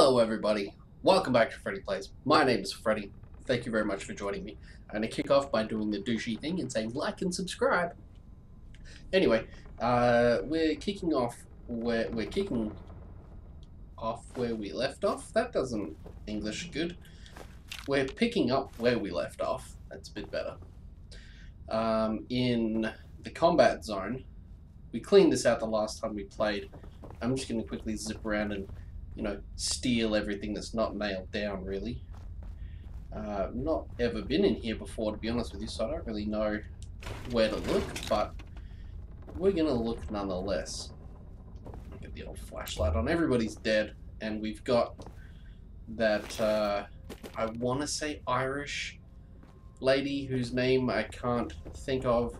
Hello everybody, welcome back to Freddy Plays. My name is Freddy. Thank you very much for joining me. I'm going to kick off by doing the douchey thing and saying like and subscribe. Anyway, we're kicking off where we left off. That doesn't English good. We're picking up where we left off. That's a bit better. In the combat zone, we cleaned this out the last time we played. I'm just going to quickly zip around and steal everything that's not nailed down, really. Not ever been in here before, to be honest with you, so I don't really know where to look, but we're going to look nonetheless. Get the old flashlight on. Everybody's dead, and we've got that, I want to say Irish lady whose name I can't think of.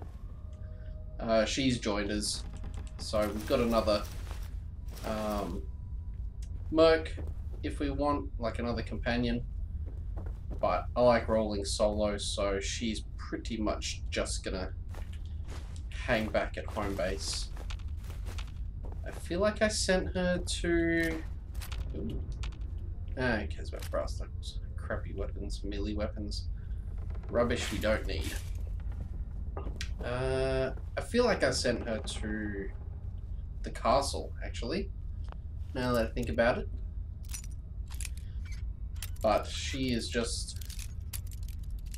She's joined us, so we've got another merc if we want, like another companion, but I like rolling solo, so she's pretty much just gonna hang back at home base. I feel like I sent her to... Ooh. Ah, who cares about brass knuckles? Crappy weapons, melee weapons. Rubbish we don't need. I feel like I sent her to the castle, actually, now that I think about it. But she is just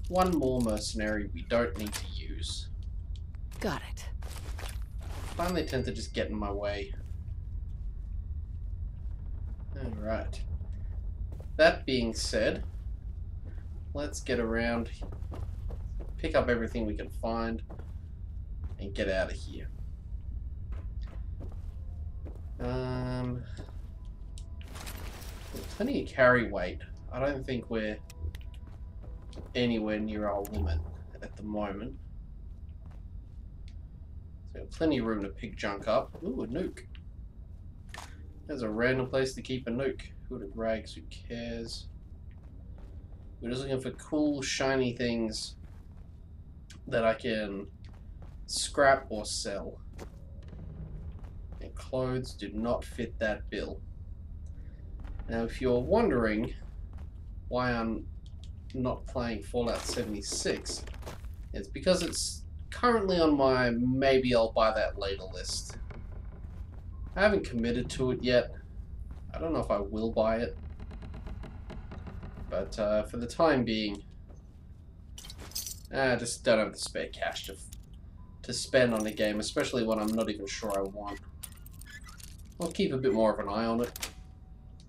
one more mercenary we don't need to use. Got it. Finally tend to just get in my way. Alright. That being said, let's get around, pick up everything we can find, and get out of here. Plenty of carry weight. I don't think we're anywhere near our limit at the moment. So plenty of room to pick junk up. Ooh, a nuke. There's a random place to keep a nuke. Hooded rags, who cares? We're just looking for cool, shiny things that I can scrap or sell. And clothes do not fit that bill. Now, if you're wondering why I'm not playing Fallout 76, it's because it's currently on my maybe I'll buy that later list. I haven't committed to it yet. I don't know if I will buy it. But for the time being, I just don't have the spare cash to spend on a game, especially when I'm not even sure I want. I'll keep a bit more of an eye on it.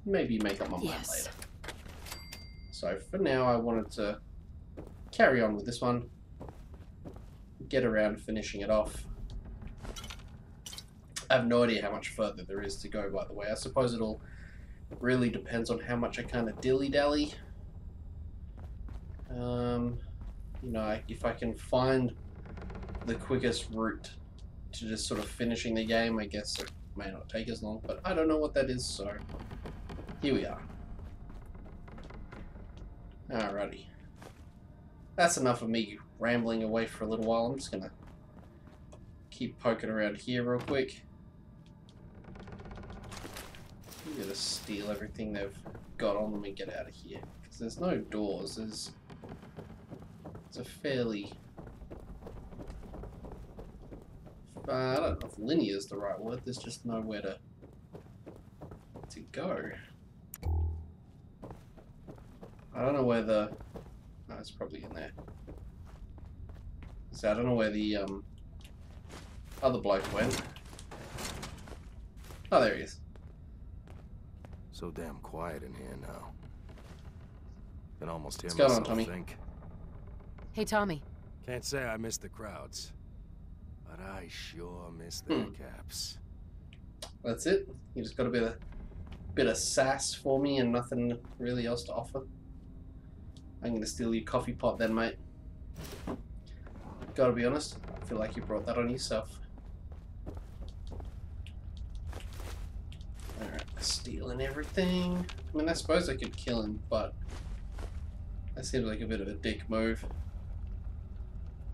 Maybe make up my mind later. So for now, I wanted to carry on with this one. Get around to finishing it off. I have no idea how much further there is to go, by the way. I suppose it'll really depends on how much I kind of dilly-dally. If I can find the quickest route to just sort of finishing the game, I guess it may not take as long, but I don't know what that is, so here we are. Alrighty. That's enough of me rambling away for a little while. I'm just gonna keep poking around here real quick. I'm gonna steal everything they've got on them and get out of here. Because there's no doors. It's a fairly... I don't know if linear is the right word. There's just nowhere to go. I don't know where the... Oh, it's probably in there. So I don't know where the other bloke went. Oh, there he is. So damn quiet in here now. Can almost hear What's going on, myself Tommy? think. Hey, Tommy. Can't say I miss the crowds, but I sure miss their caps. That's it? You just got a bit of sass for me and nothing really else to offer? I'm gonna steal your coffee pot then, mate. Gotta be honest, I feel like you brought that on yourself. Alright, stealing everything. I mean, I suppose I could kill him, but that seems like a bit of a dick move.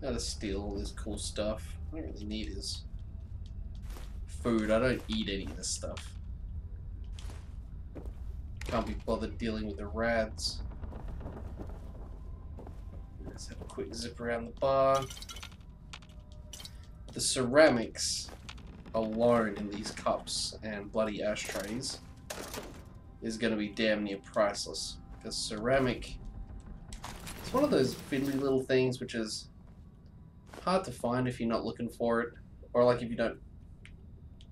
Gotta steal all this cool stuff. I don't really need his food. I don't eat any of this stuff. Can't be bothered dealing with the rads. Let's have a quick zip around the bar. The ceramics alone in these cups and bloody ashtrays is going to be damn near priceless. Because ceramic, it's one of those fiddly little things which is hard to find if you're not looking for it, or like if you don't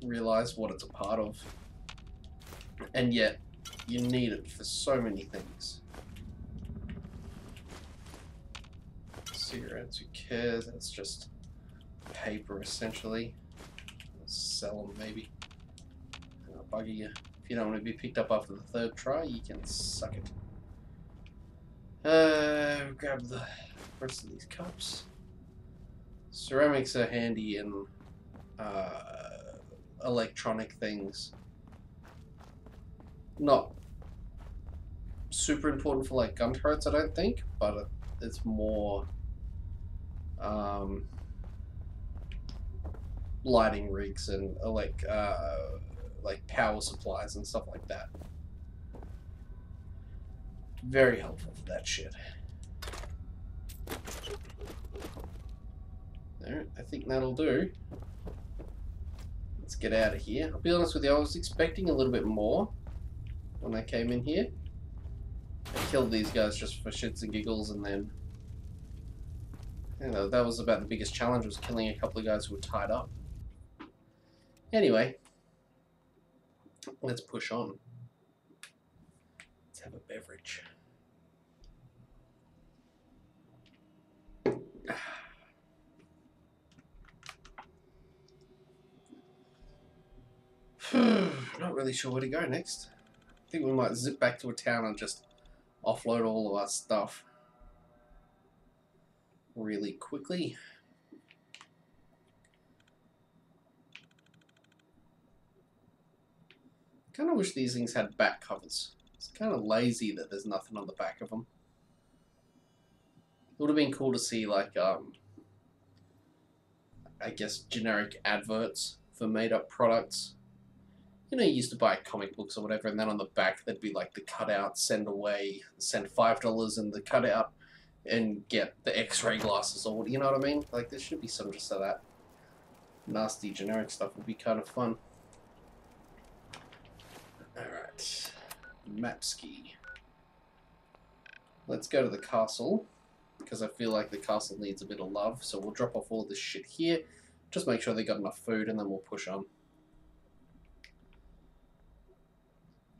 realize what it's a part of. And yet, you need it for so many things. Cigarettes, who cares? That's just paper, essentially. Sell them, maybe. I'll bugger you. If you don't want to be picked up after the third try, you can suck it. Grab the rest of these cups. Ceramics are handy in electronic things. Not super important for like gun turrets, I don't think, but it's more lighting rigs and like power supplies and stuff like that. Very helpful for that shit. There, I think that'll do. Let's get out of here. I'll be honest with you, I was expecting a little bit more when I came in here. I killed these guys just for shits and giggles, and then, you know, that was about the biggest challenge, was killing a couple of guys who were tied up. Anyway, let's push on. Let's have a beverage. Not really sure where to go next. I think we might zip back to a town and just offload all of our stuff really quickly. Kind of wish these things had back covers. It's kind of lazy that there's nothing on the back of them. It would have been cool to see, like, I guess, generic adverts for made-up products. You know, you used to buy comic books or whatever, and then on the back there'd be like the cutout, send away, send $5 in the cutout, and get the X-ray glasses, or you know what I mean? Like, there should be some just of that. Nasty generic stuff would be kind of fun. Alright. Mapski. Let's go to the castle, because I feel like the castle needs a bit of love, so we'll drop off all this shit here. Just make sure they got enough food, and then we'll push on.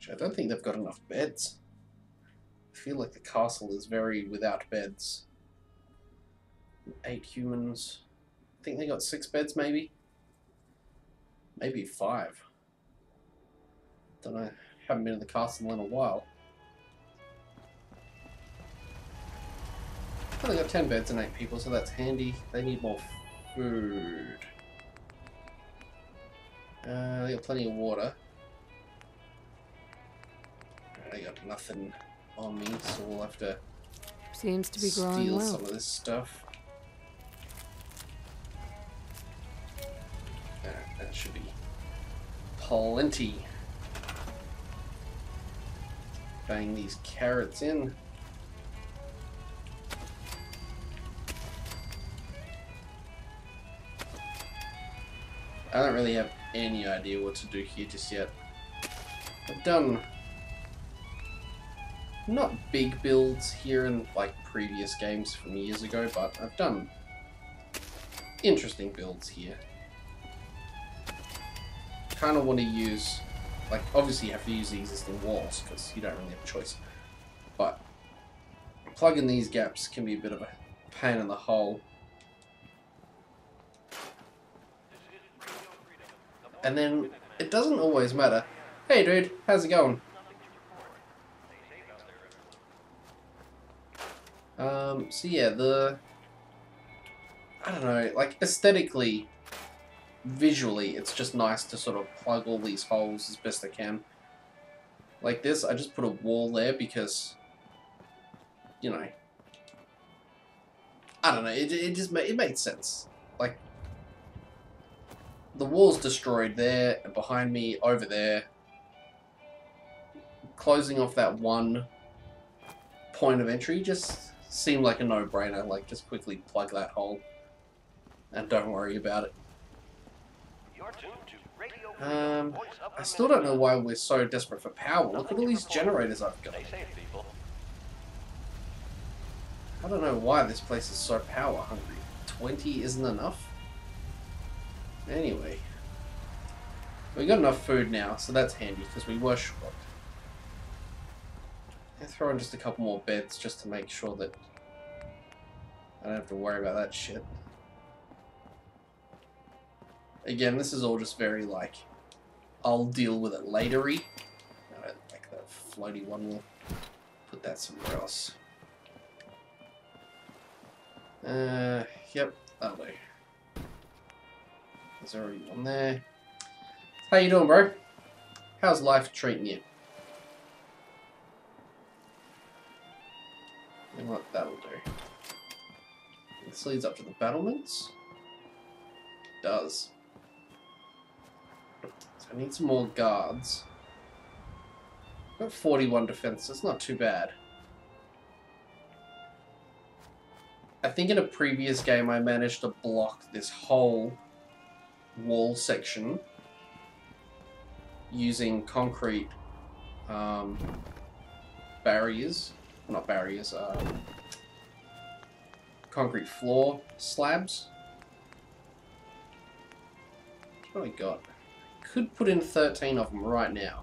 I don't think they've got enough beds. I feel like the castle is very without beds. 8 humans. I think they got 6 beds, maybe? Maybe 5. Don't know. Haven't been in the castle in a while. Well, they got 10 beds and 8 people, so that's handy. They need more food. They got plenty of water. I got nothing on me, so we'll have to Seems to be growing steal well. some of this stuff. That should be plenty. Bang these carrots in. I don't really have any idea what to do here just yet. I've done not big builds here in like previous games from years ago, but I've done interesting builds here. Kind of want to use, like, obviously you have to use the existing walls because you don't really have a choice, but plugging these gaps can be a bit of a pain in the hole. And then it doesn't always matter. Hey dude, how's it going? So yeah, I don't know, like, aesthetically, visually, it's just nice to sort of plug all these holes as best I can. Like this, I just put a wall there because, you know, I don't know, it made sense. Like, the wall's destroyed there, and behind me, over there, closing off that one point of entry just seemed like a no-brainer. Like, just quickly plug that hole and don't worry about it. I still don't know why we're so desperate for power. Look at all these generators I've got. I don't know why this place is so power hungry. 20 isn't enough? Anyway. We got enough food now, so that's handy, because we were short. I'll throw in just a couple more beds just to make sure that I don't have to worry about that shit. Again, this is all just very, like, I'll deal with it later-y. I don't like that floaty one. We'll put that somewhere else. Yep, that'll do. There's already one there. How you doing, bro? How's life treating you? And what that'll do. This leads up to the battlements. It does. So I need some more guards. Got 41 defense, that's not too bad. I think in a previous game I managed to block this whole wall section using concrete barriers. Not barriers, concrete floor slabs. What have I got? Could put in 13 of them right now.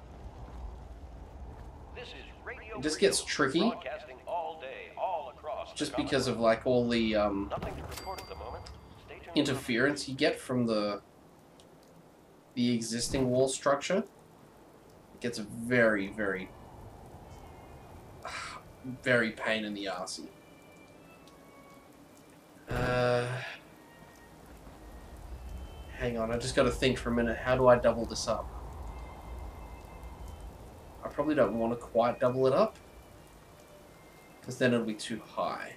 It just gets tricky. Just because of like all the interference you get from the existing wall structure. It gets very, very, very pain in the arsey. Hang on, I just got to think for a minute. How do I double this up? I probably don't want to quite double it up, because then it'll be too high.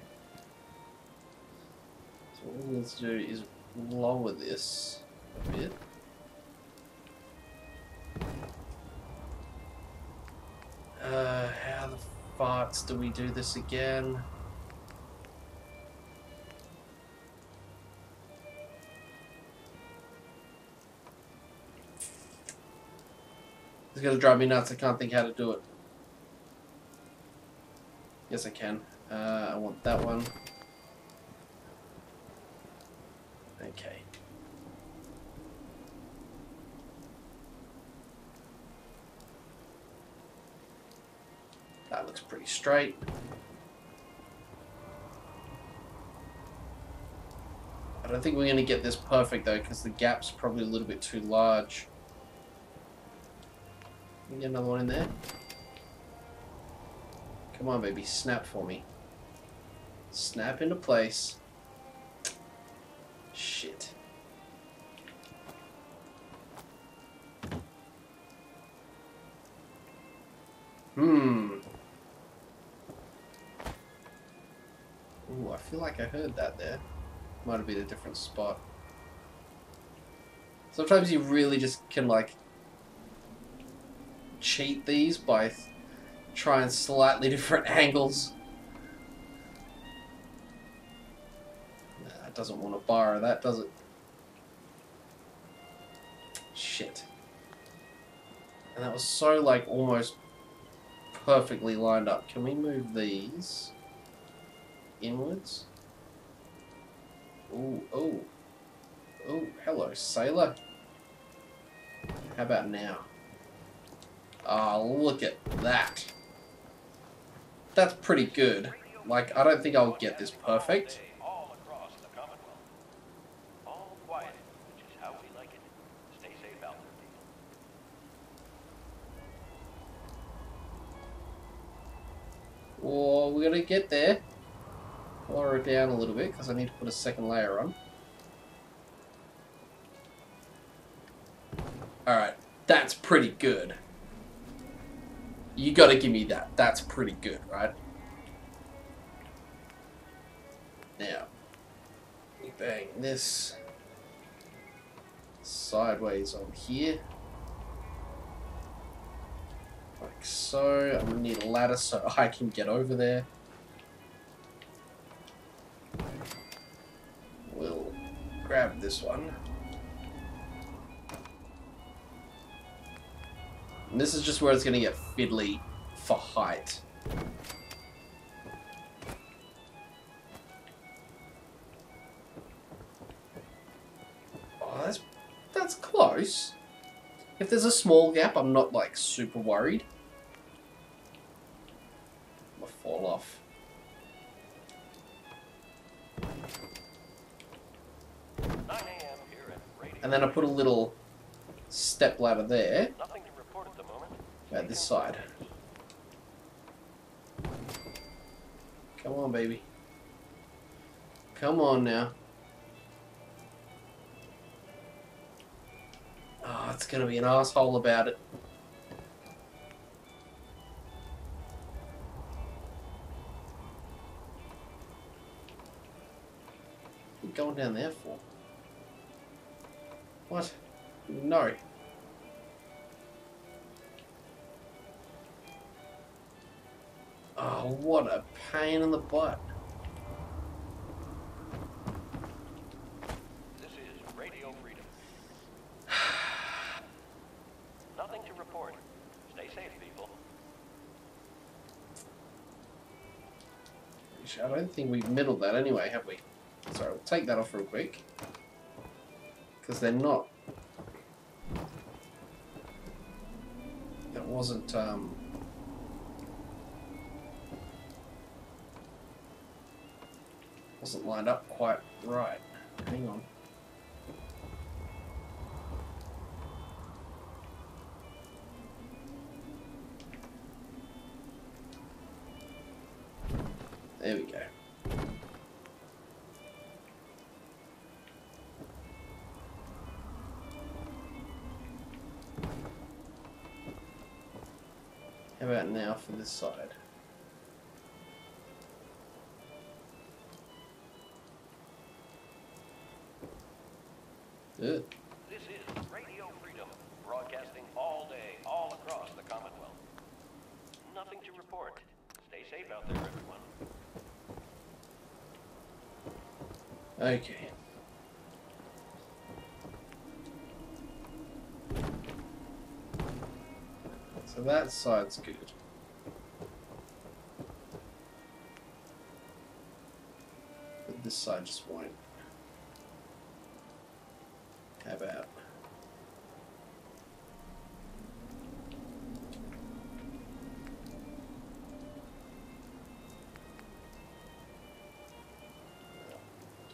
So what we need to do is lower this a bit. How the farts do we do this again? It's gonna drive me nuts. I can't think how to do it. Yes, I can. I want that one. Okay. That looks pretty straight. I don't think we're going to get this perfect though, because the gap's probably a little bit too large. Can we get another one in there? Come on, baby, snap for me. Snap into place. Shit. Ooh, I feel like I heard that there. Might have been a different spot. Sometimes you really just can, like, cheat these by trying slightly different angles. Nah, it doesn't want to borrow that, does it? Shit. And that was so, like, almost perfectly lined up. Can we move these inwards? Ooh, oh. Oh, hello, sailor. How about now? Oh, look at that. That's pretty good. Like, I don't think I'll get this perfect. Oh, we're gonna get there. Lower it down a little bit because I need to put a second layer on. Alright, that's pretty good. You gotta give me that. That's pretty good, right? Now, we bang this sideways on here. Like so. I'm gonna need a ladder so I can get over there. We'll grab this one. And this is just where it's gonna get fiddly for height. Oh, that's close. If there's a small gap, I'm not like super worried. I'll fall off. And then I put a little step ladder there. Nothing to report at the moment. At this side. Come on, baby. Come on now. Oh, it's gonna be an asshole about it. What are you going down there for? What? No. Oh, what a pain in the butt. This is Radio Freedom. Nothing to report. Stay safe, people. I don't think we've middled that anyway, have we? Sorry, we'll take that off real quick. Because they're not... That wasn't, wasn't lined up quite right. Hang on. There we go. How about now for this side? Good. This is Radio Freedom, broadcasting all day, all across the Commonwealth. Nothing to report. Stay safe out there, everyone. Okay. So that side's good. But this side just won't. How about?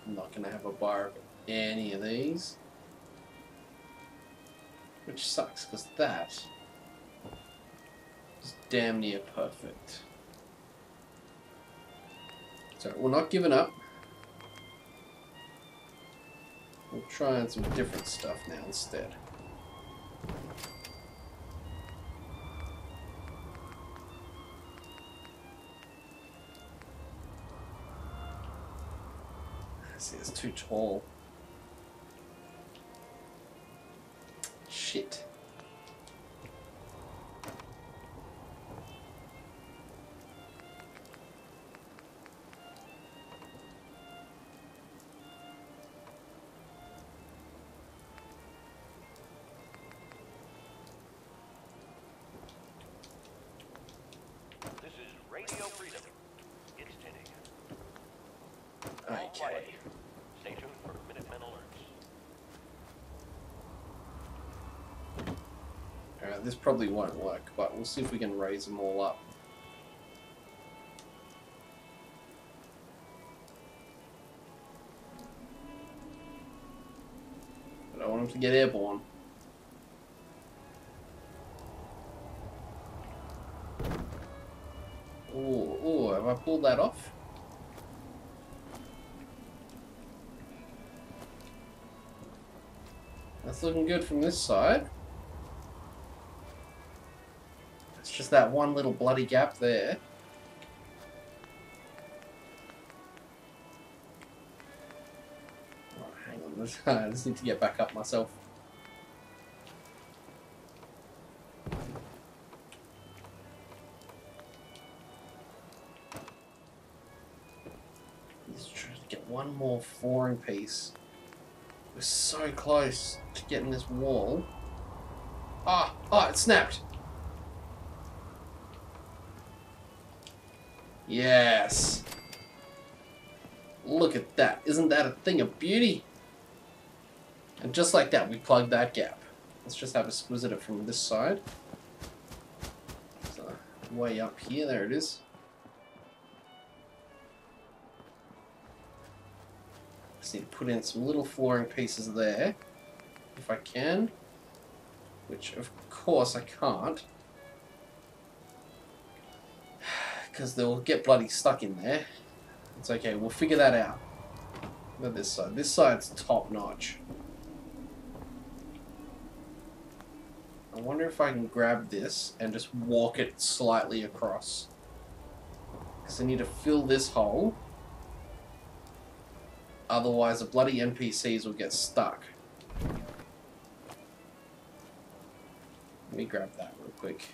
I'm not going to have a bar of any of these. Which sucks, because that is damn near perfect. So we're not giving up. We're trying some different stuff now instead. See, it's too tall. Shit. This is Radio Freedom. It's tinning. Okay. Stay tuned for Minutemen alerts. Alright, this probably won't work, but we'll see if we can raise them all up. But I want them to get airborne. Ooh, have I pulled that off? That's looking good from this side. It's just that one little bloody gap there. Oh, hang on, I just need to get back up myself. one more flooring piece. We're so close to getting this wall. Ah! Oh, it snapped! Yes! Look at that. Isn't that a thing of beauty? And just like that, we plugged that gap. Let's just have a squiz at it from this side. So, way up here, there it is. Just need to put in some little flooring pieces there, if I can. Which, of course, I can't. Because they'll get bloody stuck in there. It's okay, we'll figure that out. Look at this side. This side's top notch. I wonder if I can grab this and just walk it slightly across. Because I need to fill this hole. Otherwise the bloody NPCs will get stuck. Let me grab that real quick.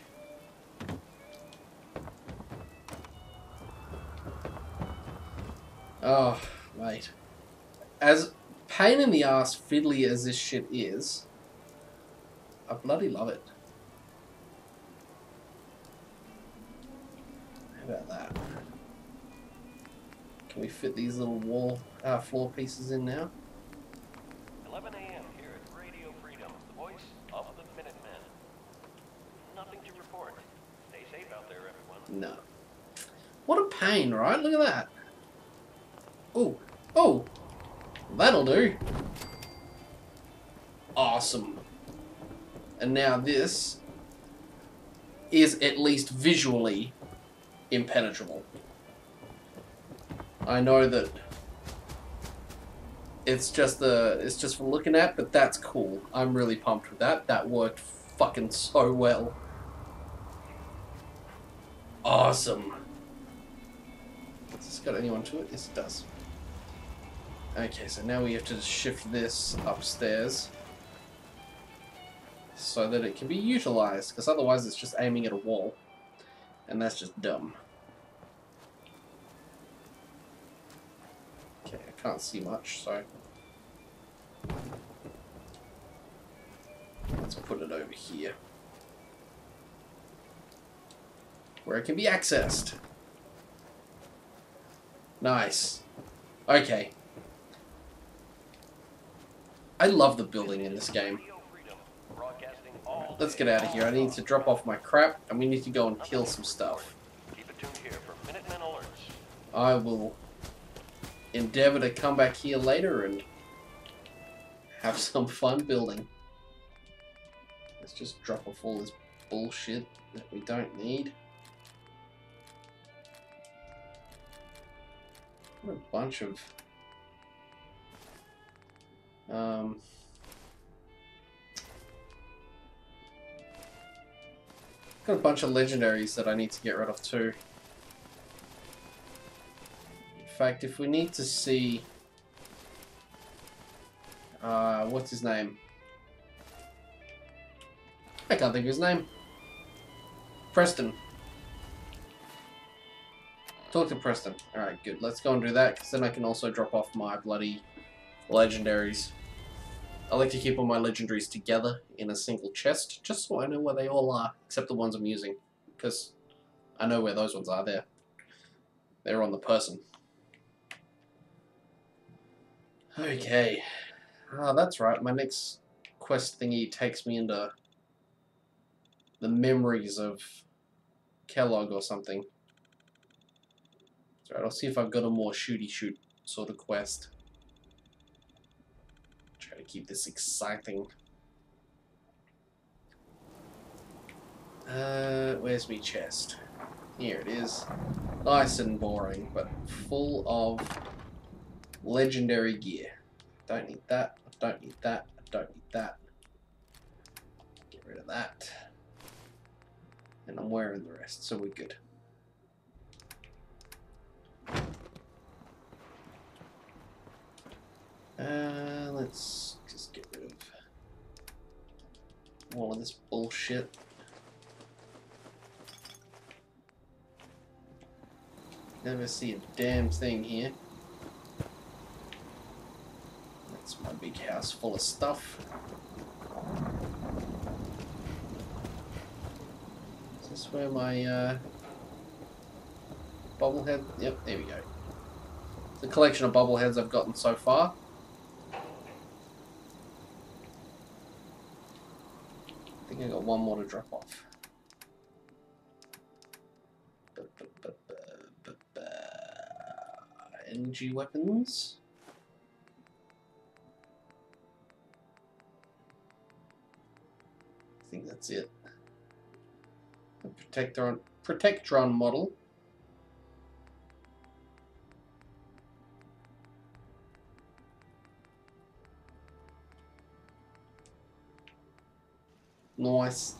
Oh, mate. As pain in the ass fiddly as this shit is, I bloody love it. How about that? Can we fit these little floor pieces in now? 11 a.m. here at Radio Freedom, the voice of the Minutemen. Nothing to report. Stay safe out there, everyone. No. What a pain, right? Look at that. Oh, oh, that'll do. Awesome. And now this is at least visually impenetrable. I know that it's just for looking at, but that's cool. I'm really pumped with that. That worked fucking so well. Awesome. Has this got anyone to it? Yes, it does. Okay, so now we have to shift this upstairs so that it can be utilized, because otherwise it's just aiming at a wall, and that's just dumb. Okay, I can't see much, so let's put it over here where it can be accessed. Nice. Okay. I love the building in this game. Let's get out of here. I need to drop off my crap, and we need to go and kill some stuff. Keep it tuned here for Minutemen alerts. I will endeavor to come back here later and have some fun building. Let's just drop off all this bullshit that we don't need. What a bunch of got a bunch of legendaries that I need to get rid of too. In fact, if we need to see what's his name? I can't think of his name. Preston. Talk to Preston. Alright, good. Let's go and do that, because then I can also drop off my bloody legendaries. I like to keep all my legendaries together in a single chest, just so I know where they all are, except the ones I'm using. Because I know where those ones are. They're on the person. Okay. Ah, that's right. My next quest thingy takes me into the memories of Kellogg or something. That's right. I'll see if I've got a more shooty shoot sort of quest. Try to keep this exciting. Where's me chest? Here it is. Nice and boring, but full of legendary gear. Don't need that. Don't need that. Don't need that. Get rid of that. And I'm wearing the rest, so we're good. Let's just get rid of all of this bullshit. Never see a damn thing here. big house full of stuff. Is this where my bobblehead? Yep, there we go. It's a collection of bobbleheads I've gotten so far. I think I got one more to drop off. Energy weapons. I think that's it. A Protectron model. Nice.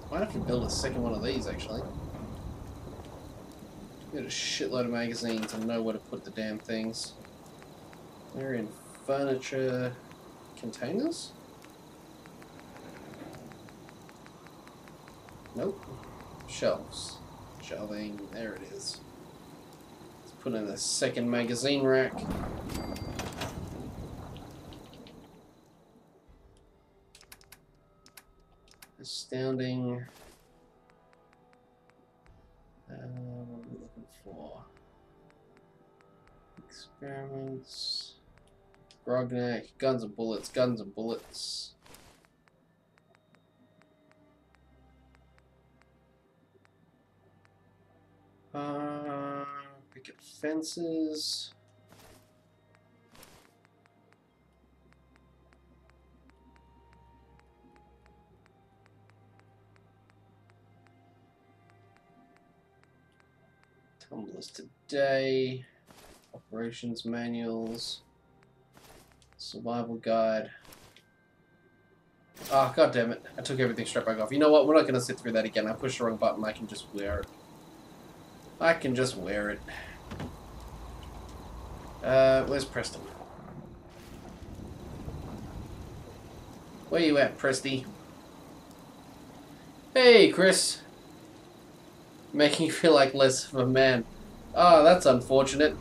Might have to build a second one of these actually. Got a shitload of magazines and know where to put the damn things. They're in furniture containers? Nope. Shelves. Shelving. There it is. Let's put in a second magazine rack. Astounding. What are we looking for? Experiments. Grognak. Guns and bullets. Guns and bullets. Picket fences. Tumblers today. Operations manuals. Survival guide. Ah, god damn it. I took everything straight back off. You know what? We're not going to sit through that again. I pushed the wrong button. I can just wear it. I can just wear it. Where's Preston? Where you at, Presty? Hey, Chris. Making you feel like less of a man. Ah, that's unfortunate.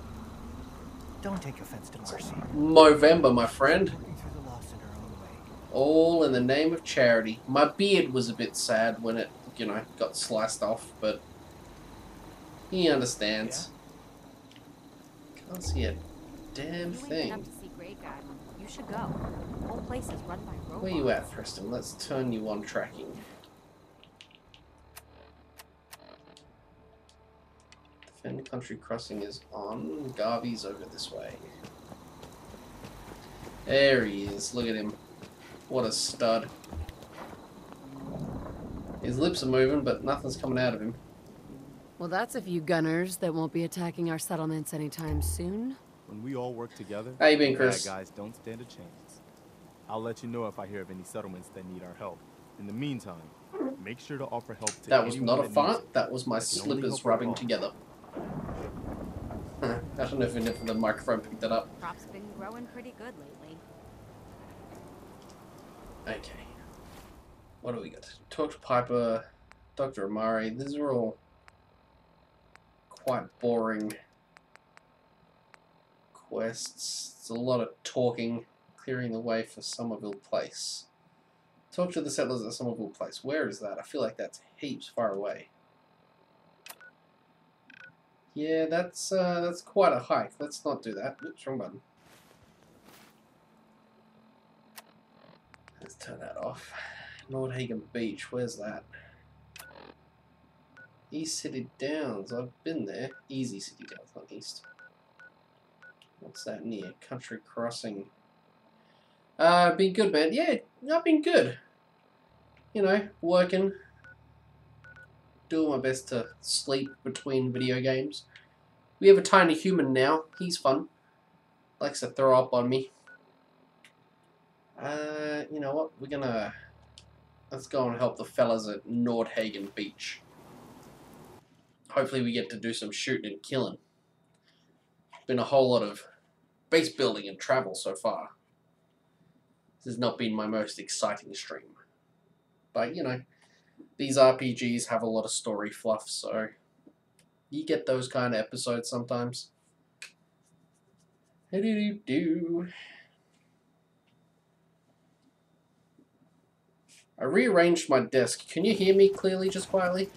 Don't take offense to Marcy. Movember, my friend. Working through the loss in her own way. All in the name of charity. My beard was a bit sad when it, you know, got sliced off, but he understands. Yeah. Can't see a damn thing. You ain't been up to see Great Guy. You should go. The whole place is run by robots. Where you at, Preston? Let's turn you on tracking. Defend Country Crossing is on. Garvey's over this way. There he is. Look at him. What a stud. His lips are moving, but nothing's coming out of him. Well, that's a few gunners that won't be attacking our settlements anytime soon. When we all work together, How you been, Chris? bad guys don't stand a chance. I'll let you know if I hear of any settlements that need our help. In the meantime, make sure to offer help to That was anyone not a that needs fart. it. That was my I can only slippers hope rubbing we're together. I don't know if the microphone picked that up. Crops been growing pretty good lately. Okay. What do we got? Talk to Piper, Dr. Amari. These are all quite boring quests. It's a lot of talking, clearing the way for Somerville Place. Talk to the settlers at Somerville Place. Where is that? I feel like that's heaps far away. Yeah, that's quite a hike. Let's not do that. Oops, wrong button. Let's turn that off. Nordhagen Beach, where's that? East City Downs, I've been there. Easy City Downs, not East. What's that near? Country Crossing. Been good, man. Yeah, I've been good. You know, working. Doing my best to sleep between video games. We have a tiny human now. He's fun. Likes to throw up on me. You know what? Let's go and help the fellas at Nordhagen Beach. Hopefully we get to do some shooting and killing. Been a whole lot of base building and travel so far. This has not been my most exciting stream. But, you know, these RPGs have a lot of story fluff, so you get those kind of episodes sometimes. How do you do? I rearranged my desk. Can you hear me clearly, just quietly?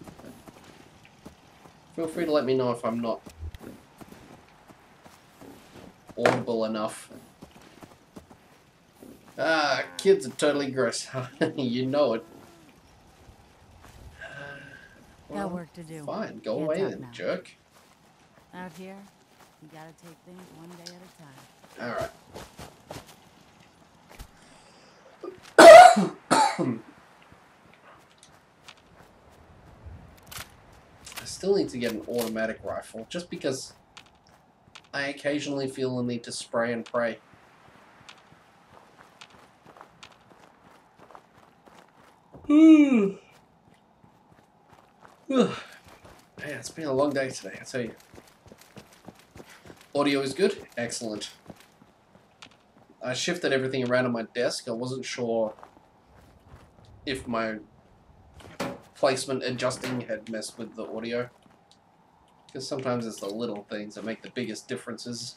Feel free to let me know if I'm not audible enough. Ah, kids are totally gross. You know it. Got work to do. Fine, go Can't away talk then, now. jerk. Out here, you gotta take things one day at a time. Alright. I still need to get an automatic rifle, just because I occasionally feel the need to spray and pray. Man, it's been a long day today, I tell you. Audio is good? Excellent. I shifted everything around on my desk. I wasn't sure if my placement adjusting had messed with the audio. Because sometimes it's the little things that make the biggest differences.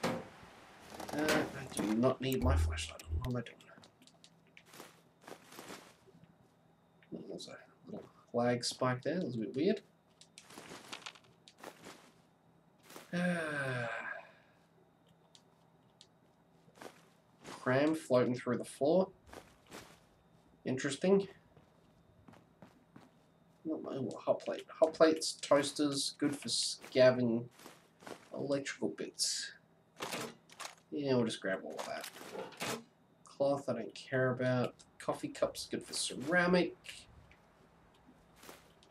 I do not need my flashlight. What am I doing? There's a little flag spike there. That's a bit weird. Cram floating through the floor. Interesting. Hot plate. Hot plates, toasters, good for scavenging electrical bits. Yeah, we'll just grab all of that. Cloth, I don't care about. Coffee cups, good for ceramic.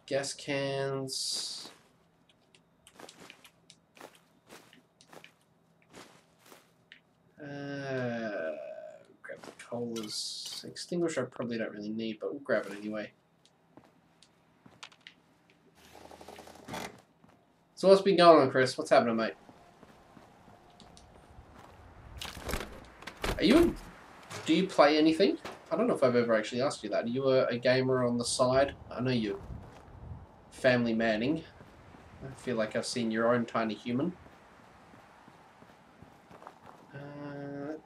Gas cans. Grab the colas. Extinguisher I probably don't really need, but we'll grab it anyway. So what's been going on, Chris? What's happening, mate? Do you play anything? I don't know if I've ever actually asked you that. Are you a gamer on the side? I know you're family manning. I feel like I've seen your own tiny human.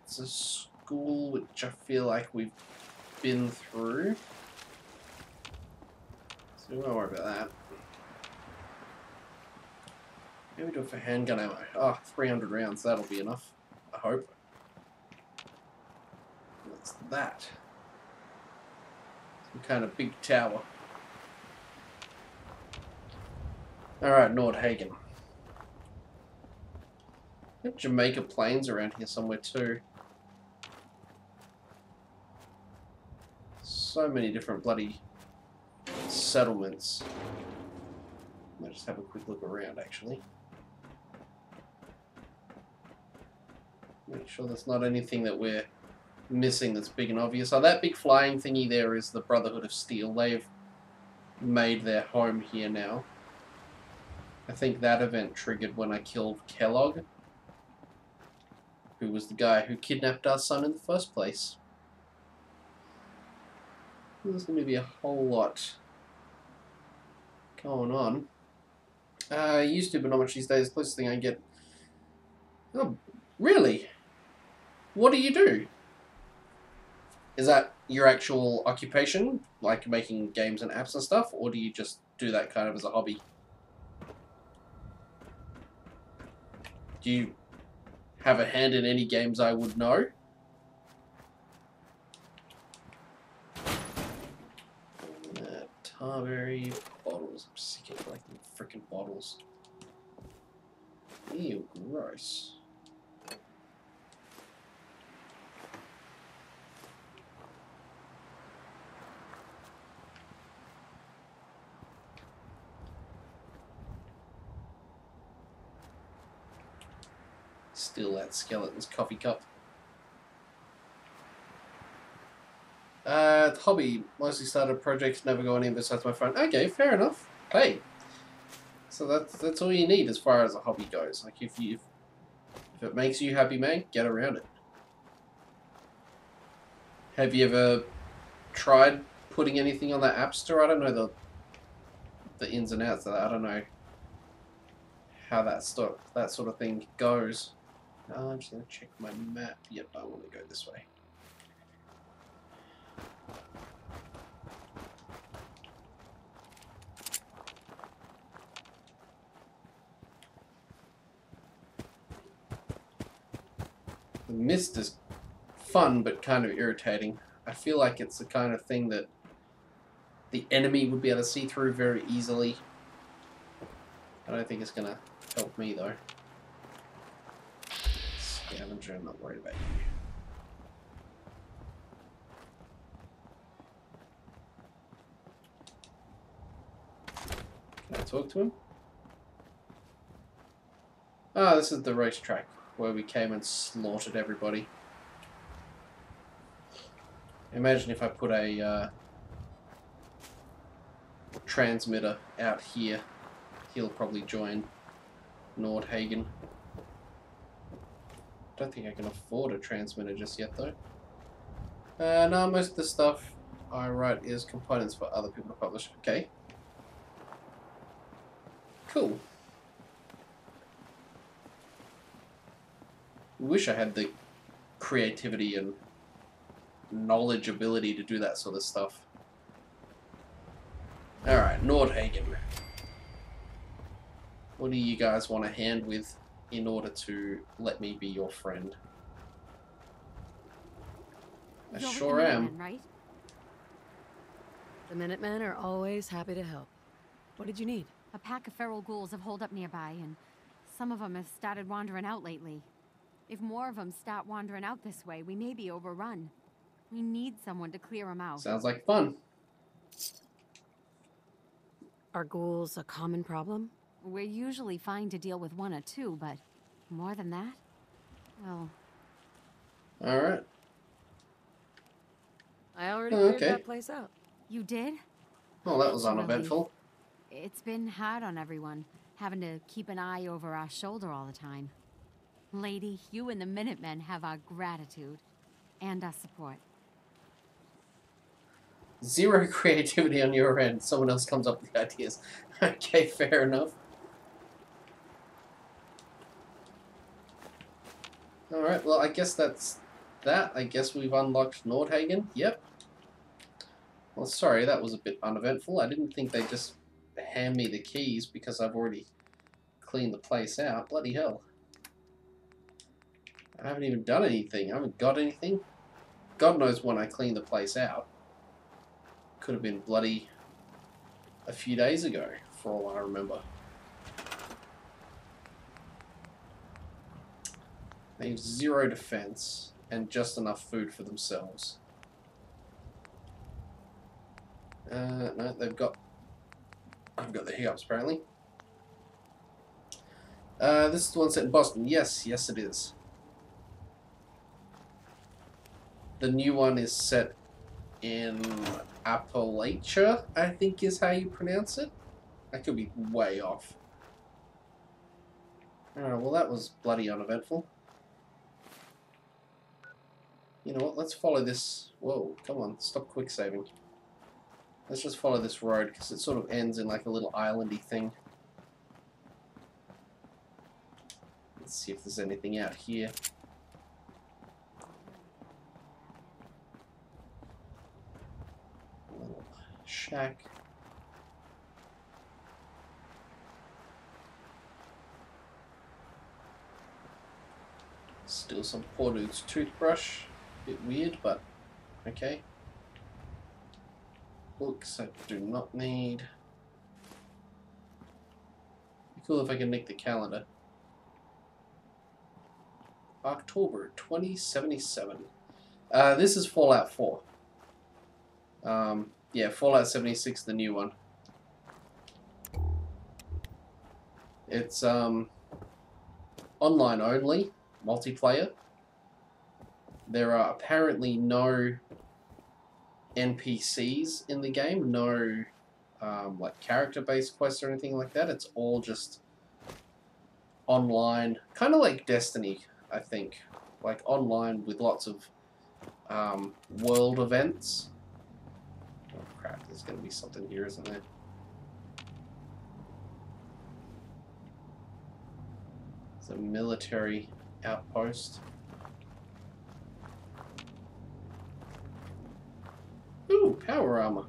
It's a school which I feel like we've been through. So we won't worry about that. Maybe do it for handgun ammo. Oh, 300 rounds. That'll be enough. I hope. What's that? Some kind of big tower. Alright, Nordhagen. Got Jamaica Plains around here somewhere too. So many different bloody settlements. Might just have a quick look around actually. Make sure there's not anything that we're missing that's big and obvious. Oh, that big flying thingy there is the Brotherhood of Steel. They've made their home here now. I think that event triggered when I killed Kellogg, who was the guy who kidnapped our son in the first place. There's going to be a whole lot going on. I used to, but not much these days. The closest thing I get... Oh, really? What do you do? Is that your actual occupation, like making games and apps and stuff, or do you just do that kind of as a hobby? Do you have a hand in any games I would know? Tarberry bottles. I'm sick of collecting freaking bottles. Ew, gross. Steal that skeleton's coffee cup. Hobby. Mostly started projects, never go anywhere besides my phone. Okay, fair enough. Hey. So that's all you need as far as a hobby goes. Like if it makes you happy, man, get around it. Have you ever tried putting anything on the App Store? I don't know the ins and outs of that. I don't know how that sort of thing goes. I'm just gonna check my map. Yep, I want to go this way. The mist is fun, but kind of irritating. I feel like it's the kind of thing that the enemy would be able to see through very easily. I don't think it's going to help me, though. Scavenger, I'm not worried about you. Can I talk to him? Ah, this is the racetrack where we came and slaughtered everybody. Imagine if I put a transmitter out here. He'll probably join Nordhagen. Don't think I can afford a transmitter just yet, though. No, most of the stuff I write is components for other people to publish. Okay. Cool. Wish I had the creativity and knowledge ability to do that sort of stuff. Alright, Nordhagen. What do you guys want a hand with in order to let me be your friend? I You're sure with the am. Minutemen, right? The Minutemen are always happy to help. What did you need? A pack of feral ghouls have holed up nearby, and some of them have started wandering out lately. If more of them start wandering out this way, we may be overrun. We need someone to clear them out. Sounds like fun. Are ghouls a common problem? We're usually fine to deal with one or two, but more than that? Well... Alright. I already Oh, cleared okay. that place out. You did? Well, that was That's a uneventful. relief. It's been hard on everyone, having to keep an eye over our shoulder all the time. Lady, you and the Minutemen have our gratitude. And our support. Zero creativity on your end. Someone else comes up with the ideas. Okay, fair enough. Alright, well, I guess that's that. I guess we've unlocked Nordhagen. Yep. Well, sorry, that was a bit uneventful. I didn't think they'd just hand me the keys because I've already cleaned the place out. Bloody hell. I haven't even done anything. I haven't got anything. God knows when I cleaned the place out. Could have been bloody a few days ago, for all I remember. They have zero defense and just enough food for themselves. No, they've got... I've got the hiccups, apparently. This is the one set in Boston. Yes, yes it is. The new one is set in Appalachia, I think is how you pronounce it. I could be way off. Alright, well that was bloody uneventful. You know what, let's follow this... Whoa, come on, stop quick saving. Let's just follow this road, because it sort of ends in like a little islandy thing. Let's see if there's anything out here. A little shack. Still some poor dude's toothbrush. Bit weird, but okay. Books I do not need. Be cool if I can nick the calendar. October 2077. This is Fallout 4. Yeah, Fallout 76, the new one. It's online only, multiplayer. There are apparently no NPCs in the game, no like character-based quests or anything like that. It's all just online, kind of like Destiny, I think. Like online with lots of world events. Oh crap, there's going to be something here, isn't there? It's a military outpost. Ooh, power armor.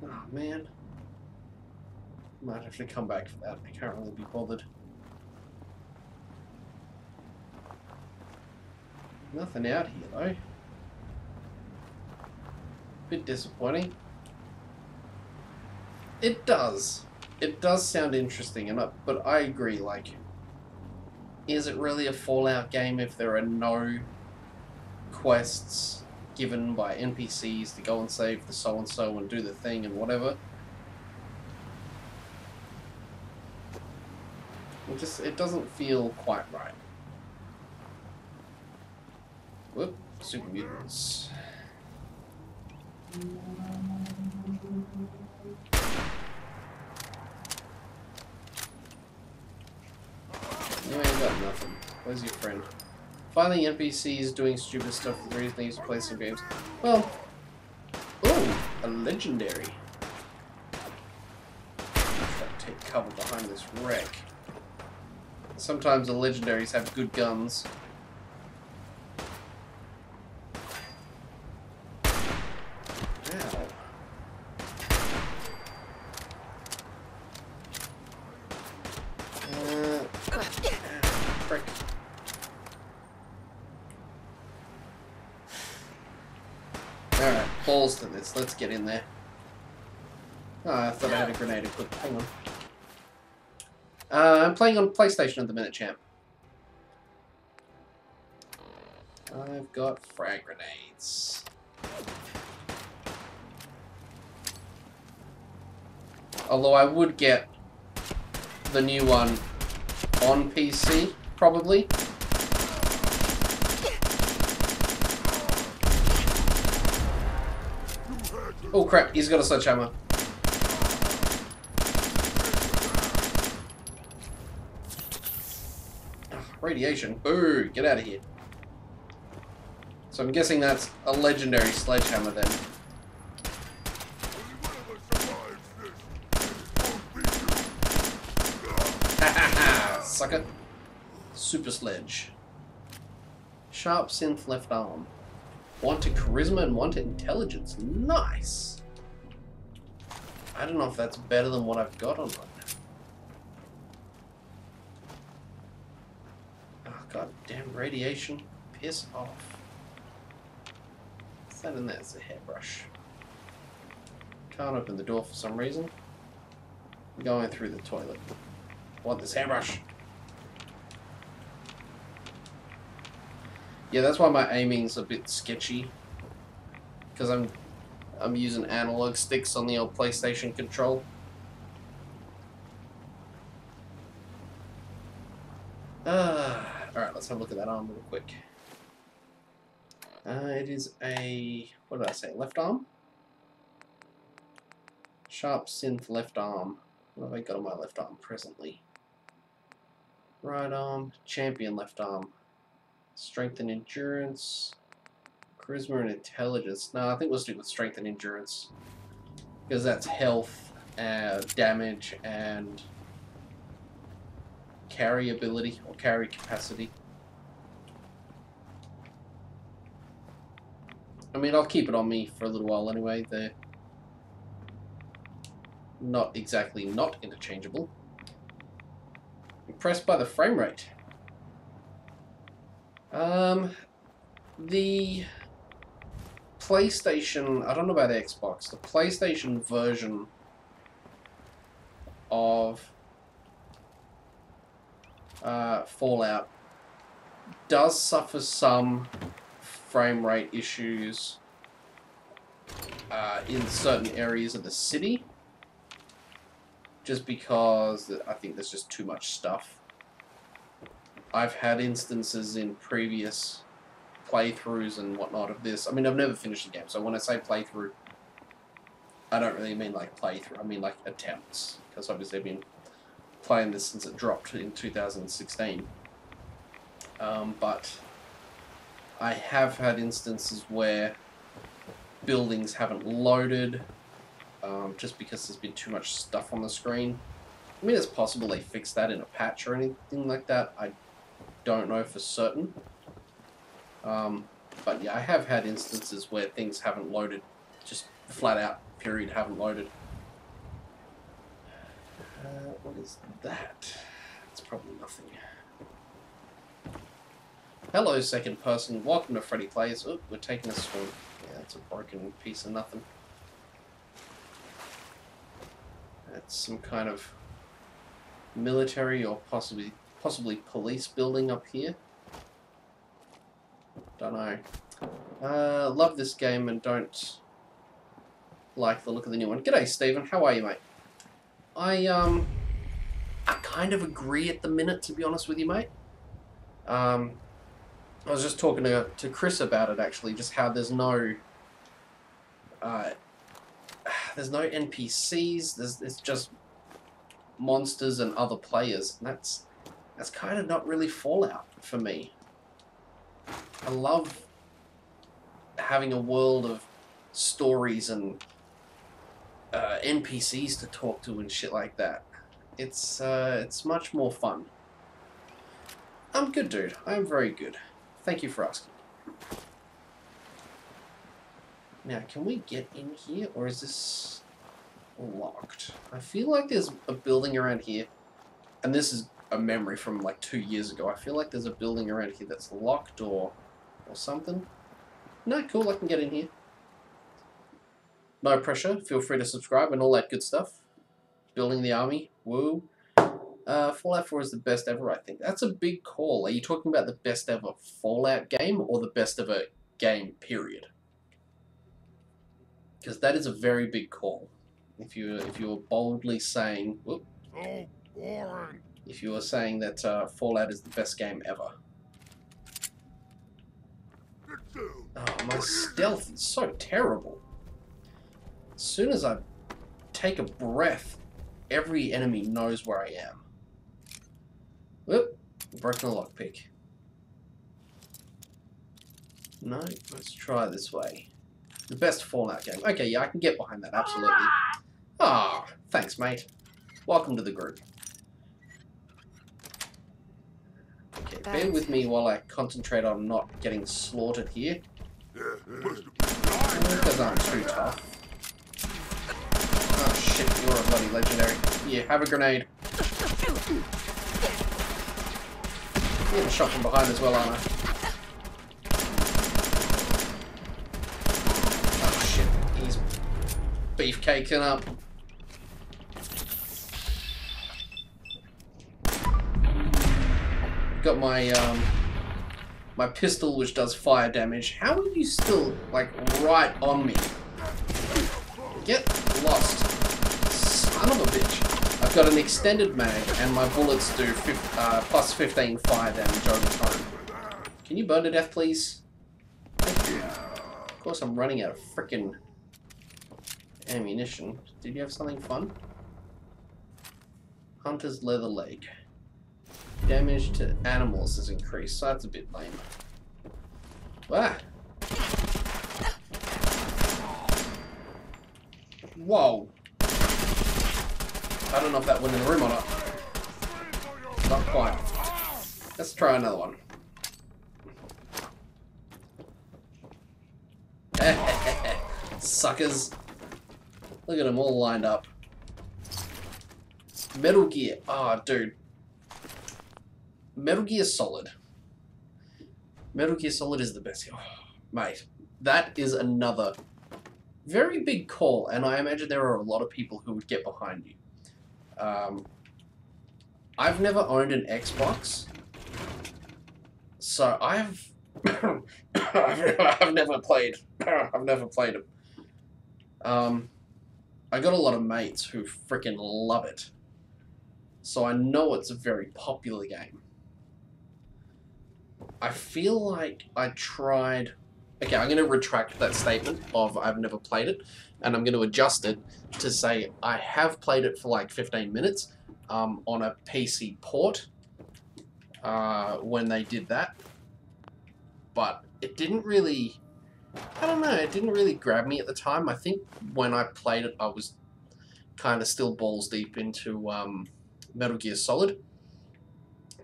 Oh man. Might have to come back for that. I can't really be bothered. Nothing out here though. Bit disappointing. It does. It does sound interesting, but I agree, like, is it really a Fallout game if there are no quests given by NPCs to go and save the so-and-so and do the thing and whatever? It doesn't feel quite right. Whoop, super mutants. You ain't got nothing. Where's your friend? Finding NPCs doing stupid stuff is the reason they used to play some games. Well, oh, a legendary. Try to take cover behind this wreck. Sometimes the legendaries have good guns. Ow. Frick. Alright, balls to this. Let's get in there. Oh, I thought I had a grenade equipped. Hang on. I'm playing on PlayStation at the minute, champ. I've got frag grenades. Although I would get the new one on PC, probably. Oh crap, he's got a sledgehammer. Radiation. Boo! Get out of here. So I'm guessing that's a legendary sledgehammer then. Hahaha! Sucker. Super sledge. Sharp synth left arm. One to charisma and one to intelligence. Nice! I don't know if that's better than what I've got or not. God damn radiation. Piss off. What's that in there? It's a hairbrush. Can't open the door for some reason. I'm going through the toilet. Want this hairbrush? Yeah, that's why my aiming's a bit sketchy. Because I'm using analog sticks on the old PlayStation control. Alright, let's have a look at that arm real quick. It is a... what did I say? Left arm? Sharp synth left arm. What have I got on my left arm presently? Right arm. Champion left arm. Strength and endurance. Charisma and intelligence. No, I think we'll stick with strength and endurance. Because that's health, damage, and carry ability, or carry capacity. I mean, I'll keep it on me for a little while anyway. They're not exactly not interchangeable. Impressed by the frame rate. The PlayStation, I don't know about the Xbox, the PlayStation version of Fallout does suffer some frame rate issues in certain areas of the city, just because I think there's just too much stuff. I've had instances in previous playthroughs and whatnot of this. I mean, I've never finished the game, so when I say playthrough, I don't really mean like playthrough, I mean like attempts, because obviously I've been playing this since it dropped in 2016. But I have had instances where buildings haven't loaded, just because there's been too much stuff on the screen. I mean, it's possible they fixed that in a patch or anything like that. I don't know for certain. But yeah, I have had instances where things haven't loaded, just flat out, period, haven't loaded. What is that? It's probably nothing. Hello, second person. Welcome to Freddy Plays. Oh, we're taking a swim. Yeah, it's a broken piece of nothing. That's some kind of military or possibly police building up here. Don't know. Love this game and don't like the look of the new one. G'day, Stephen. How are you, mate? I kind of agree at the minute, to be honest with you, mate. I was just talking to Chris about it, actually, just how there's no NPCs. It's just monsters and other players. And that's kind of not really Fallout for me. I love having a world of stories and NPCs to talk to and shit like that. It's much more fun. I'm good, dude. I'm very good. Thank you for asking. Now, can we get in here, or is this locked? I feel like there's a building around here, and this is a memory from like 2 years ago. I feel like there's a building around here that's locked or something. No, cool, I can get in here. No pressure, feel free to subscribe and all that good stuff. Building the army, woo. Fallout 4 is the best ever, I think. That's a big call. Are you talking about the best ever Fallout game or the best ever game, period? Because that is a very big call. If you were boldly saying, whoop, So boring. if you were saying that Fallout is the best game ever. Oh, my stealth is so terrible. As soon as I take a breath, every enemy knows where I am. Whoop, broken a lockpick. No, let's try this way. The best Fallout game. Okay, yeah, I can get behind that, absolutely. Ah, thanks, mate. Welcome to the group. Okay, bear with me while I concentrate on not getting slaughtered here. Because I'm too tough. Oh shit, you're a bloody legendary. Yeah, have a grenade. You're getting shot from behind as well, aren't I? Oh shit, he's beefcaking up. Got my my pistol, which does fire damage. How are you still like right on me? Get lost, son of a bitch! I've got an extended mag, and my bullets do plus 15 fire damage over time. Can you burn to death, please? Thank you. Of course, I'm running out of frickin' ammunition. Did you have something fun? Hunter's leather leg. Damage to animals has increased, so that's a bit lame. Ah! Whoa! I don't know if that went in the room or not. Not quite. Let's try another one. Suckers! Look at them all lined up. Metal Gear. Oh, dude. Metal Gear Solid. Metal Gear Solid is the best. Oh, mate, that is another very big call, and I imagine there are a lot of people who would get behind you. I've never owned an Xbox, so I've never played. I've never played it. I got a lot of mates who freaking love it, so I know it's a very popular game. I feel like I tried... Okay, I'm going to retract that statement of I've never played it, and I'm going to adjust it to say I have played it for like 15 minutes on a PC port when they did that, but it didn't really... I don't know, it didn't really grab me at the time. I think when I played it, I was kind of still balls deep into Metal Gear Solid.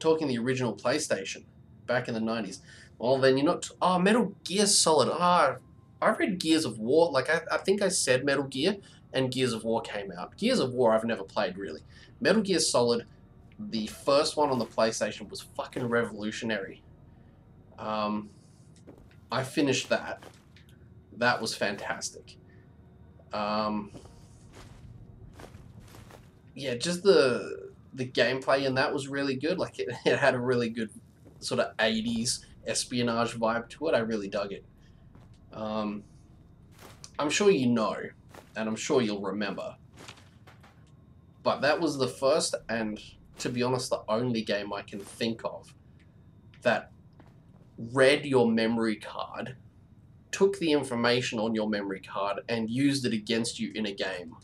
Talking the original PlayStation. Back in the 90s. Well, then you're not... Oh, Metal Gear Solid. Ah, I read Gears of War. Like, I think I said Metal Gear, and Gears of War came out. Gears of War I've never played, really. Metal Gear Solid, the first one on the PlayStation, was fucking revolutionary. I finished that. That was fantastic. Yeah, just the gameplay in that was really good. Like, it had a really good sort of 80s espionage vibe to it. I really dug it. I'm sure you know, and I'm sure you'll remember, but that was the first and, to be honest, the only game I can think of that read your memory card, took the information on your memory card, and used it against you in a game.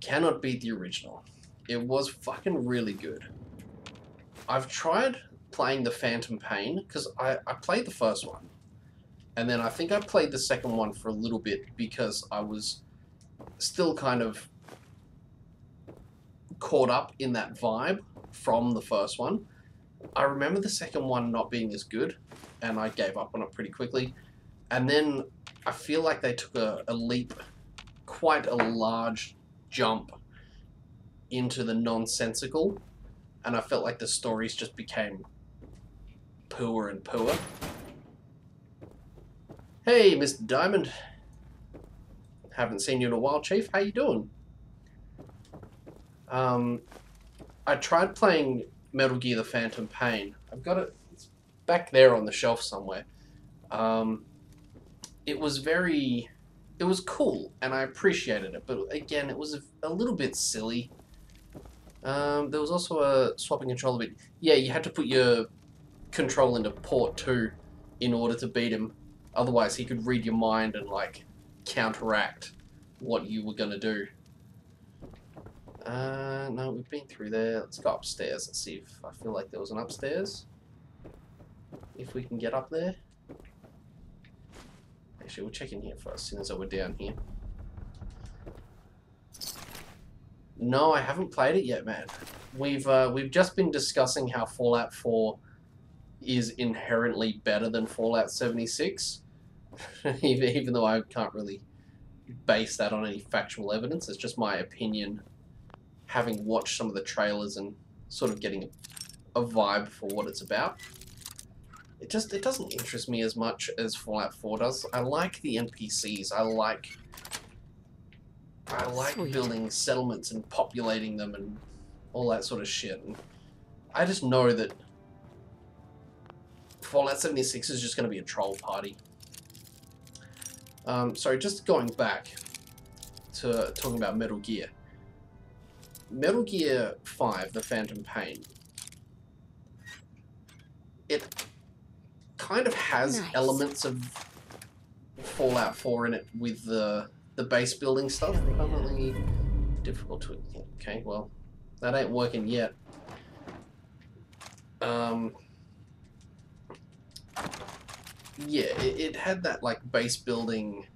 Cannot beat the original. It was fucking really good. I've tried playing the Phantom Pain, because I played the first one. And then I think I played the second one for a little bit because I was still kind of caught up in that vibe from the first one. I remember the second one not being as good, and I gave up on it pretty quickly. And then I feel like they took a leap, quite a large jump into the nonsensical, and I felt like the stories just became poorer and poorer. Hey, Mr. Diamond. Haven't seen you in a while, Chief. How you doing? I tried playing Metal Gear The Phantom Pain. I've got it, it's back there on the shelf somewhere. It was cool, and I appreciated it, but again, it was a little bit silly. There was also a swapping controller bit. Yeah, you had to put your control into port 2 in order to beat him. Otherwise, he could read your mind and, like, counteract what you were gonna do. No, we've been through there. Let's go upstairs. Let's see if I feel like there was an upstairs. If we can get up there. Actually, we'll check in here first, since we're down here. No, I haven't played it yet, man. We've just been discussing how Fallout 4 is inherently better than Fallout 76. Even though I can't really base that on any factual evidence. It's just my opinion, having watched some of the trailers and sort of getting a vibe for what it's about. It doesn't interest me as much as Fallout 4 does. I like the NPCs. I like Sweet. building settlements and populating them and all that sort of shit. And I just know that Fallout 76 is just going to be a troll party. Sorry, just going back to talking about Metal Gear. Metal Gear 5, The Phantom Pain. It kind of has Nice. elements of Fallout 4 in it with the base building stuff. Probably difficult to... Okay, well, that ain't working yet. Yeah, it had that, like, base building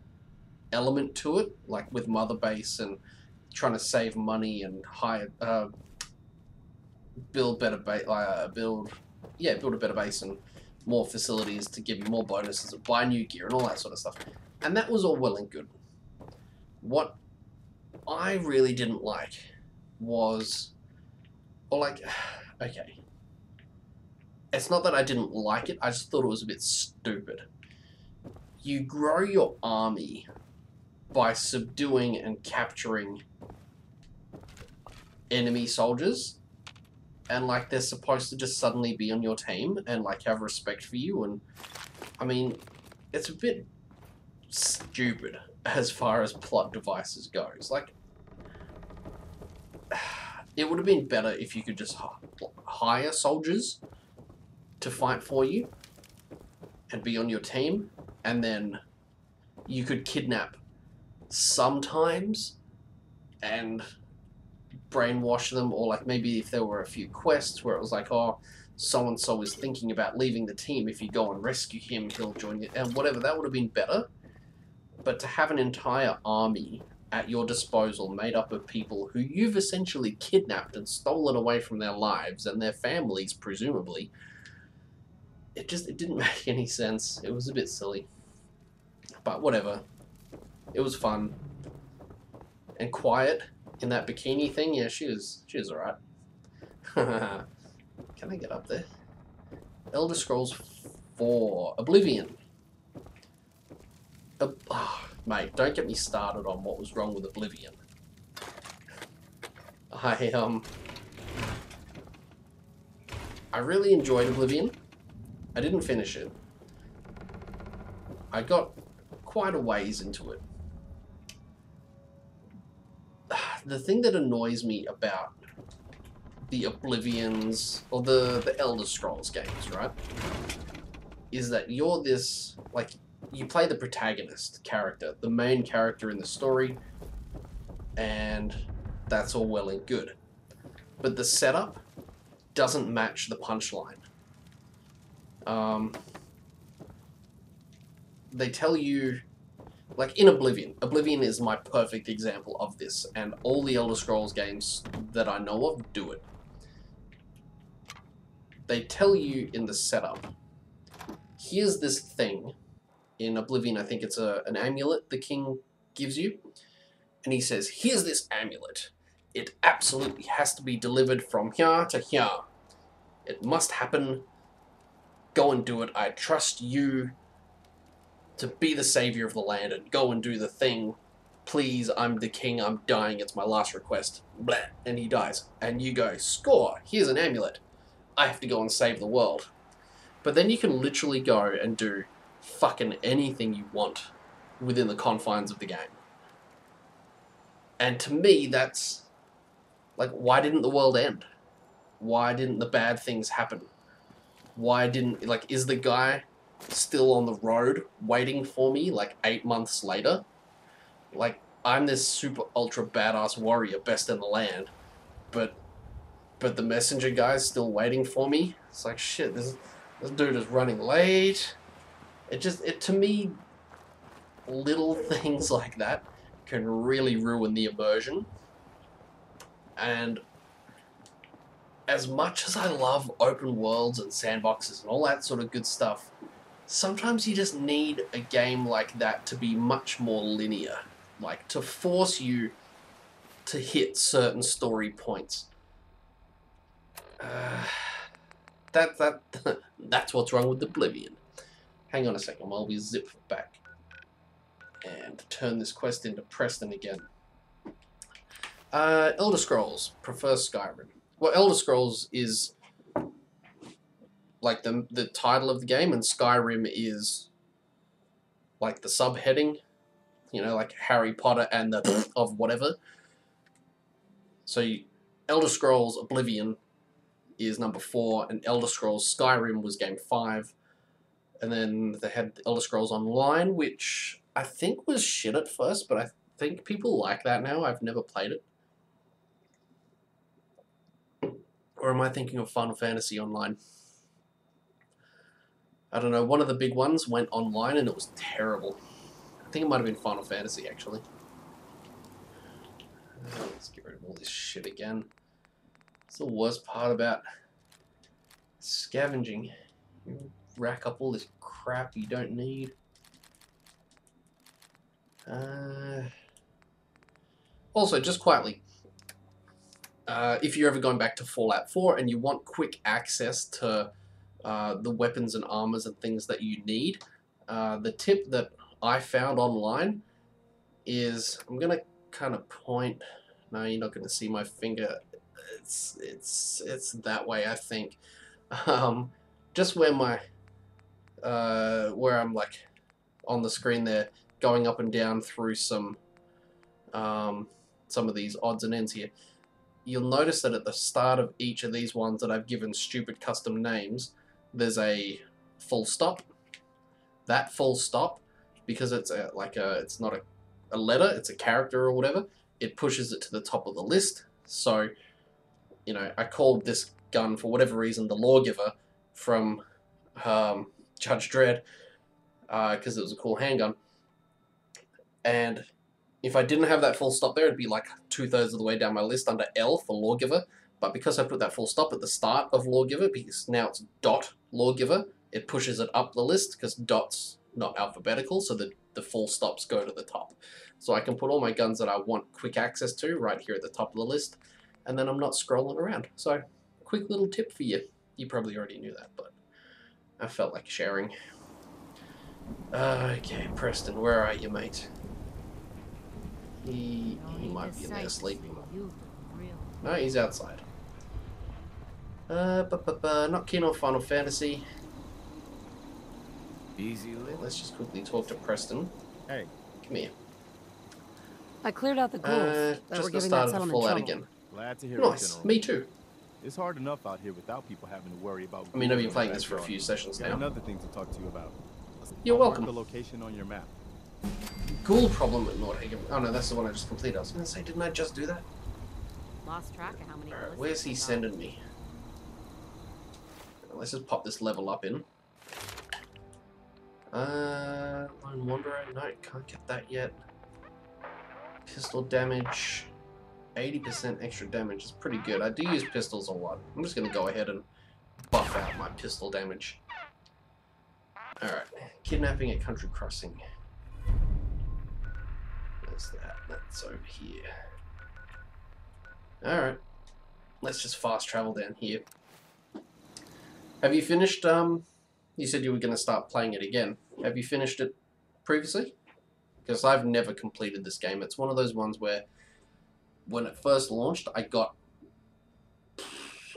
element to it, like with Mother Base and trying to save money and hire, build a better base and more facilities to give you more bonuses and buy new gear and all that sort of stuff. And that was all well and good. What I really didn't like was, or like, okay. It's not that I didn't like it, I just thought it was a bit stupid. You grow your army by subduing and capturing enemy soldiers, and like they're supposed to just suddenly be on your team and like have respect for you, and I mean, it's a bit stupid as far as plot devices goes. Like, it would have been better if you could just hire soldiers to fight for you and be on your team, and then you could kidnap sometimes and brainwash them, or like maybe if there were a few quests where it was like, oh, so-and-so is thinking about leaving the team, if you go and rescue him, he'll join you, and whatever, that would have been better. But to have an entire army at your disposal made up of people who you've essentially kidnapped and stolen away from their lives and their families, presumably, it didn't make any sense. It was a bit silly. But whatever. It was fun. And quiet in that bikini thing. Yeah, she was alright. Can I get up there? Elder Scrolls 4. Oblivion. Mate, don't get me started on what was wrong with Oblivion. I really enjoyed Oblivion. I didn't finish it. I got quite a ways into it. The thing that annoys me about the Oblivions, or the Elder Scrolls games, right, is that you're this, like, you play the protagonist character, the main character in the story, and that's all well and good. But the setup doesn't match the punchline. They tell you, like in Oblivion. Oblivion is my perfect example of this, and all the Elder Scrolls games that I know of do it. They tell you in the setup, here's this thing. In Oblivion, I think it's an amulet the king gives you. And he says, here's this amulet. It absolutely has to be delivered from here to here. It must happen. Go and do it. I trust you to be the savior of the land and go and do the thing. Please, I'm the king. I'm dying. It's my last request. Blah. And he dies. And you go, score. Here's an amulet. I have to go and save the world. But then you can literally go and do fucking anything you want within the confines of the game. And to me, that's like, why didn't the world end? Why didn't the bad things happen? Why didn't, like, is the guy still on the road waiting for me like 8 months later? Like, I'm this super ultra badass warrior, best in the land, but the messenger guy's still waiting for me. It's like, shit, this dude is running late. It to me, little things like that can really ruin the immersion. And as much as I love open worlds and sandboxes and all that sort of good stuff, sometimes you just need a game like that to be much more linear, like to force you to hit certain story points. That's what's wrong with Oblivion. Hang on a second while we zip back and turn this quest into Preston again. Elder Scrolls prefer Skyrim. Well, Elder Scrolls is like the title of the game, and Skyrim is like the subheading, you know, like Harry Potter and the of whatever. So Elder Scrolls Oblivion is number 4, and Elder Scrolls Skyrim was game 5. And then they had Elder Scrolls Online, which I think was shit at first, but I think people like that now. I've never played it. Or am I thinking of Final Fantasy Online? I don't know. One of the big ones went online and it was terrible. I think it might have been Final Fantasy, actually. Let's get rid of all this shit again. It's the worst part about scavenging. You rack up all this crap you don't need. Also, just quietly, if you're ever going back to Fallout 4 and you want quick access to the weapons and armors and things that you need, the tip that I found online is, I'm gonna kind of point. No, you're not gonna see my finger. It's that way, I think. Just where my where I'm like on the screen there, going up and down through some of these odds and ends here. You'll notice that at the start of each of these ones that I've given stupid custom names, there's a full stop. That full stop, because it's it's not a letter, it's a character or whatever, it pushes it to the top of the list. So, you know, I called this gun, for whatever reason, the Lawgiver from Judge Dredd, because it was a cool handgun. And if I didn't have that full stop there, it'd be like 2/3 of the way down my list under L for Lawgiver. But because I put that full stop at the start of Lawgiver, because now it's dot Lawgiver, it pushes it up the list, because dot's not alphabetical, so the the full stops go to the top. So I can put all my guns that I want quick access to right here at the top of the list, and then I'm not scrolling around. So, quick little tip for you. You probably already knew that, but I felt like sharing. Okay, Preston, where are you, mate? He might be in there sleeping. No, he's outside. Not keen on Final Fantasy. Easy live. Let's just quickly talk to Preston. Hey. Come here. I cleared out the ghouls that were Just giving that started to settlement fall out trouble. again. Glad to hear it, Nice. General. Me too. It's hard enough out here without people having to worry about. I mean, I've been ghouls in playing the this for a backyard. few sessions Got now. another thing to talk to you about. You're I'll welcome. mark the location on your map. Ghoul problem at Nordhagen. Oh no, that's the one I just completed. I was going to say, didn't I just do that? Lost track of how many. Alright, where's he sending me? Let's just pop this level up in. Lone Wanderer. No, can't get that yet. Pistol damage. 80% extra damage is pretty good. I do use pistols a lot. I'm just going to go ahead and buff out my pistol damage. Alright. Kidnapping at Country Crossing. Where's that? That's over here. Alright. Let's just fast travel down here. Have you finished, you said you were going to start playing it again. Have you finished it previously? Because I've never completed this game. It's one of those ones where when it first launched, I got,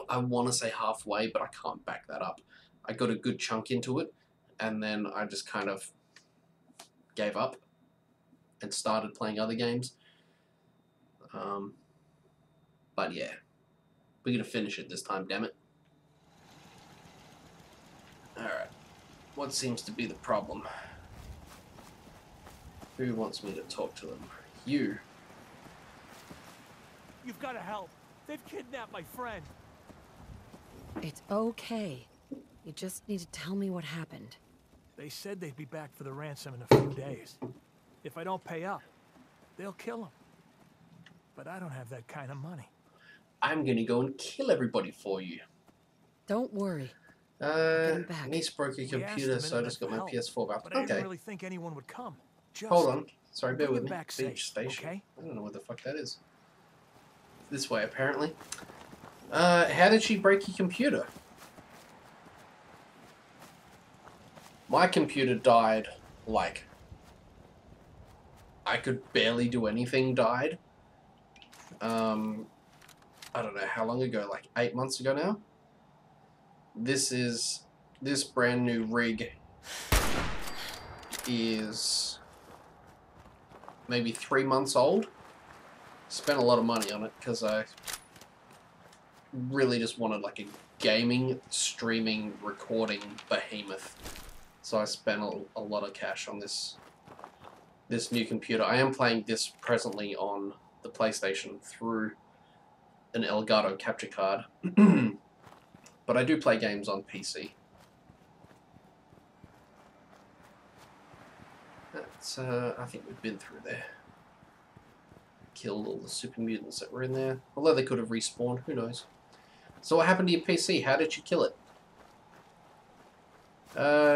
I want to say halfway, but I can't back that up. I got a good chunk into it, and then I just kind of gave up and started playing other games. But yeah, we're going to finish it this time, damn it. Alright, what seems to be the problem? Who wants me to talk to them? You. You've got to help. They've kidnapped my friend. It's okay. You just need to tell me what happened. They said they'd be back for the ransom in a few days. If I don't pay up, they'll kill him. But I don't have that kind of money. I'm gonna go and kill everybody for you. Don't worry. Niece broke a computer, so I just got my PS4 back. But I Okay, didn't really think anyone would come. Just hold on. Sorry, bear bring with it me. back Beach safe, station. okay? I don't know what the fuck that is. This way, apparently. How did she break your computer? My computer died, like, I could barely do anything died. I don't know how long ago, like 8 months ago now. This brand new rig is maybe 3 months old. Spent a lot of money on it because I really just wanted like a gaming, streaming, recording behemoth. So I spent a lot of cash on this new computer. I am playing this presently on the PlayStation through an Elgato capture card. But I do play games on PC. That's, I think we've been through there. Killed all the super mutants that were in there. Although they could have respawned, who knows. So what happened to your PC? How did you kill it?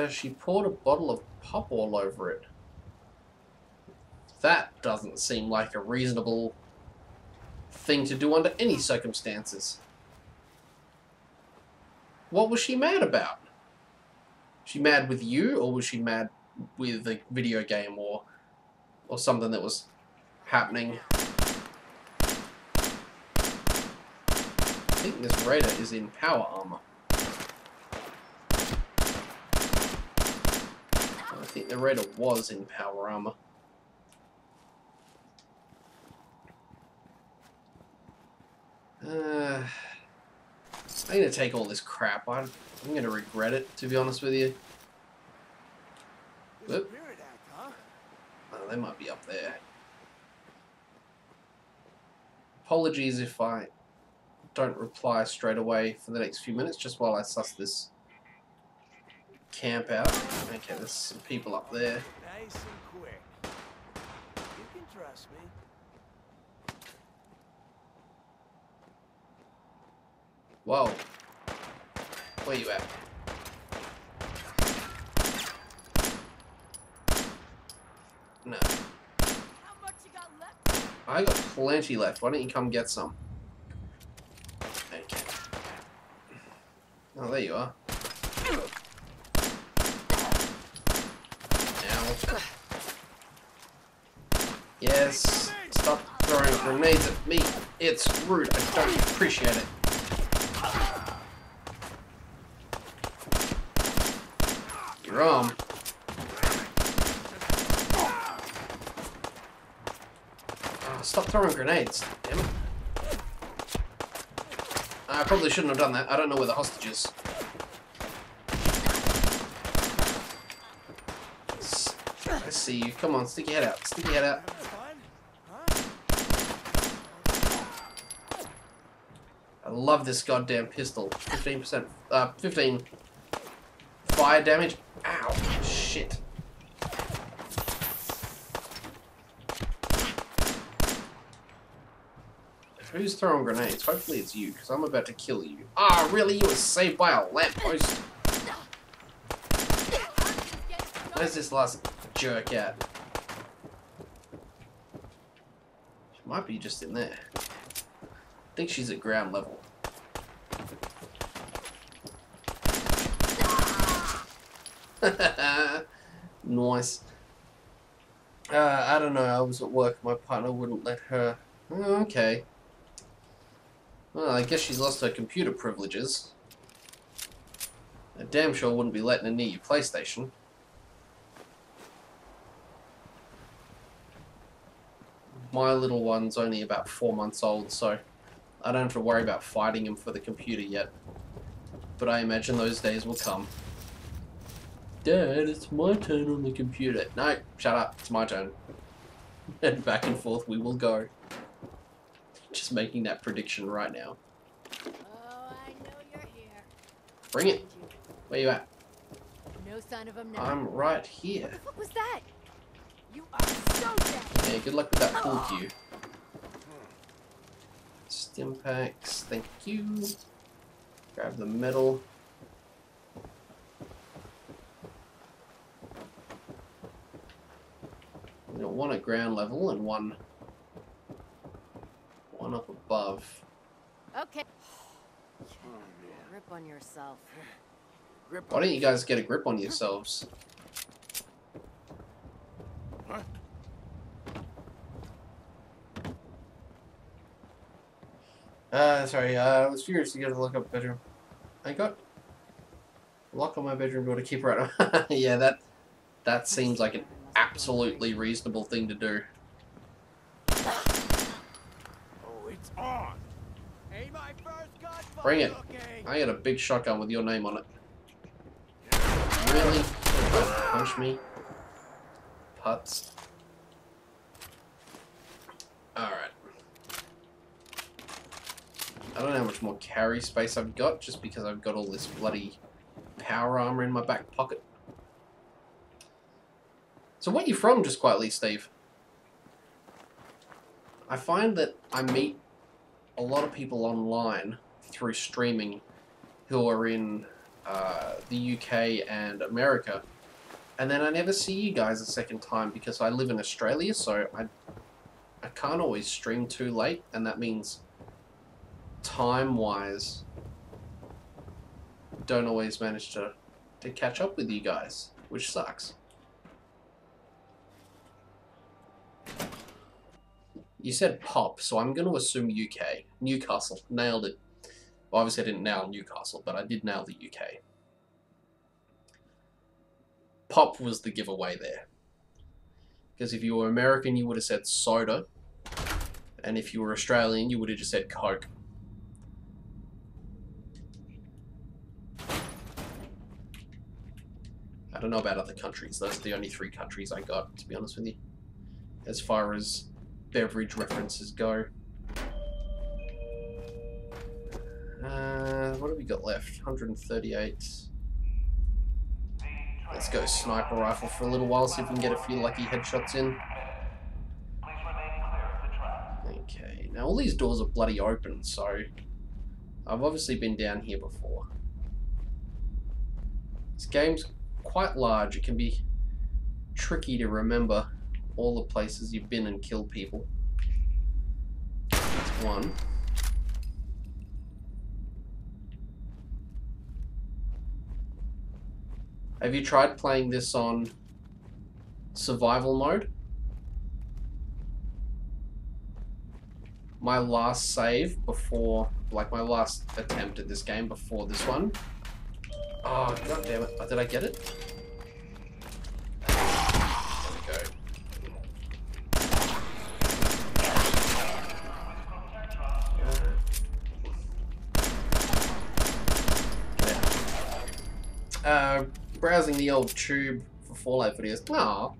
She poured a bottle of pop all over it. That doesn't seem like a reasonable thing to do under any circumstances. What was she mad about? Was she mad with you, or was she mad with the video game, or something that was happening? I think this raider is in power armor. I think the raider was in power armor. I'm gonna take all this crap. I'm gonna regret it, to be honest with you. Whoop. Oh, they might be up there. Apologies if I don't reply straight away for the next few minutes, just while I suss this camp out. Okay, there's some people up there. Nice and quick. You can trust me. Whoa. Where you at? No. I got plenty left. Why don't you come get some? Okay. Oh, there you are. Ow. Yes. Stop throwing grenades at me. It's rude. I don't appreciate it. Your arm. Oh, stop throwing grenades. Damn it. I probably shouldn't have done that. I don't know where the hostage is. I see you. Come on, stick your head out. Stick your head out. I love this goddamn pistol. 15%, 15 fire damage. Ow, shit. Who's throwing grenades? Hopefully it's you, because I'm about to kill you. Ah, really? You were saved by a lamppost? Where's this last jerk at? She might be just in there. I think she's at ground level. Nice. I don't know, I was at work, my partner wouldn't let her... Oh, okay. Well, I guess she's lost her computer privileges. I damn sure wouldn't be letting her near your PlayStation. My little one's only about 4 months old, so I don't have to worry about fighting him for the computer yet. But I imagine those days will come. Dad, it's my turn on the computer. No, shut up, it's my turn. And back and forth we will go. Just making that prediction right now. Oh, I know you're here. Bring it. Where you at? No sign of him now. I'm right here. What the fuck was that? You are so dead. Yeah, good luck with that pool cue. Stim packs, thank you. Grab the metal. We got one at ground level and one up above. Okay. Grip on yourself. Why don't you guys get a grip on yourselves? Sorry, I was furious to get a look up bedroom. I got a lock on my bedroom door to keep right on. Yeah, that seems like an absolutely reasonable thing to do. Oh, it's on. Hey, my first gun. Bring it. I got a big shotgun with your name on it. Really? Punch me? Putz. Alright. I don't know how much more carry space I've got, just because I've got all this bloody power armor in my back pocket. So where are you from, just quietly, Steve? I find that I meet a lot of people online through streaming who are in the UK and America, and then I never see you guys a second time because I live in Australia, so I can't always stream too late, and that means time-wise don't always manage to catch up with you guys, which sucks. You said pop, so I'm going to assume UK. Newcastle. Nailed it. Well, obviously I didn't nail Newcastle, but I did nail the UK. Pop was the giveaway there. Because if you were American, you would have said soda. And if you were Australian, you would have just said Coke. I don't know about other countries. Those are the only 3 countries I got, to be honest with you. As far as beverage references go. What have we got left? 138. Let's go sniper rifle for a little while, see if we can get a few lucky headshots in. Okay, now all these doors are bloody open, so I've obviously been down here before. This game's quite large. It can be tricky to remember all the places you've been and killed people. That's one. Have you tried playing this on survival mode? My last save before, like my last attempt at this game before this one. Oh, god damn it. Did I get it? There we go. Browsing the old tube for Fallout videos. Aw.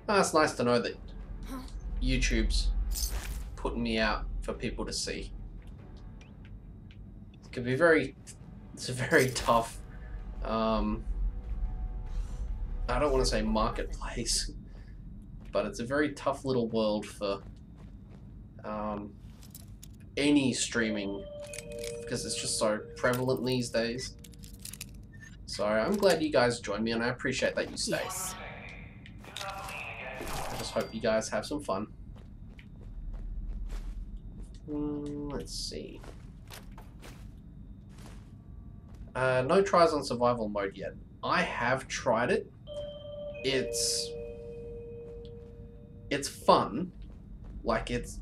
It's nice to know that YouTube's putting me out for people to see. It can be it's a very tough, I don't want to say marketplace, but it's a very tough little world for any streaming, because it's just so prevalent these days. So I'm glad you guys joined me, and I appreciate that you stay. Yes. I just hope you guys have some fun. Let's see. No tries on survival mode yet. I have tried it. It's fun. Like it's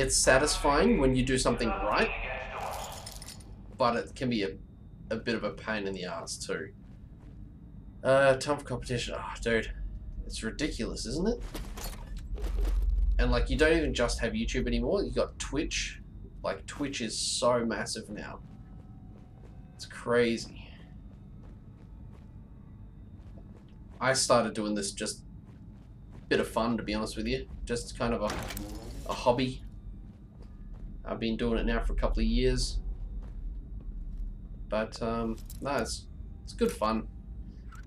satisfying when you do something right, but it can be a bit of a pain in the ass too. Time for competition. Oh, dude, it's ridiculous, isn't it? And like, you don't even just have YouTube anymore. You got Twitch. Like, Twitch is so massive now. It's crazy. I started doing this just a bit of fun, to be honest with you. Just kind of a hobby. I've been doing it now for a couple of years. But, no, it's good fun.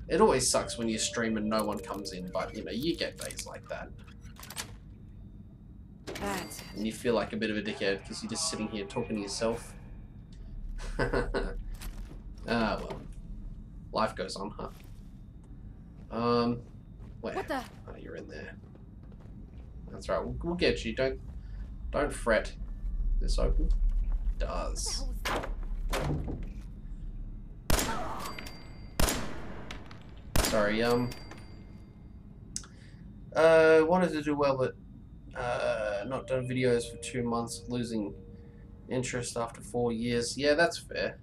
It always sucks when you stream and no one comes in, but, you know, you get days like that. And you feel like a bit of a dickhead because you're just sitting here talking to yourself. Well. Life goes on, huh? Where? What the? Oh, you're in there. That's right, we'll get you. Don't fret. This open? Does. Sorry, wanted to do well, but not done videos for 2 months, losing interest after 4 years. Yeah, that's fair.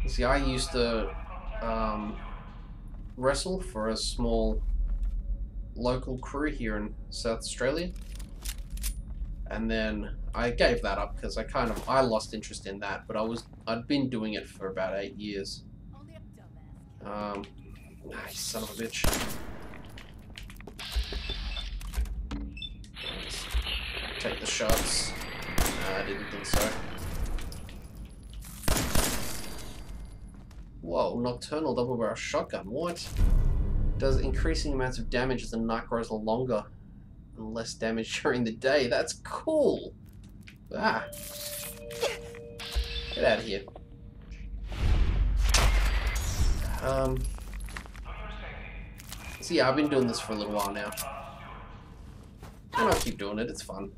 You see, I used to wrestle for a small local crew here in South Australia, and then I gave that up because I lost interest in that. But I'd been doing it for about 8 years. You son of a bitch. Take the shots. I didn't think so. Whoa, nocturnal double barrel shotgun. What? Does increasing amounts of damage as the night grows longer and less damage during the day. That's cool. Ah. Get out of here. So yeah, I've been doing this for a little while now. And I'll keep doing it, it's fun.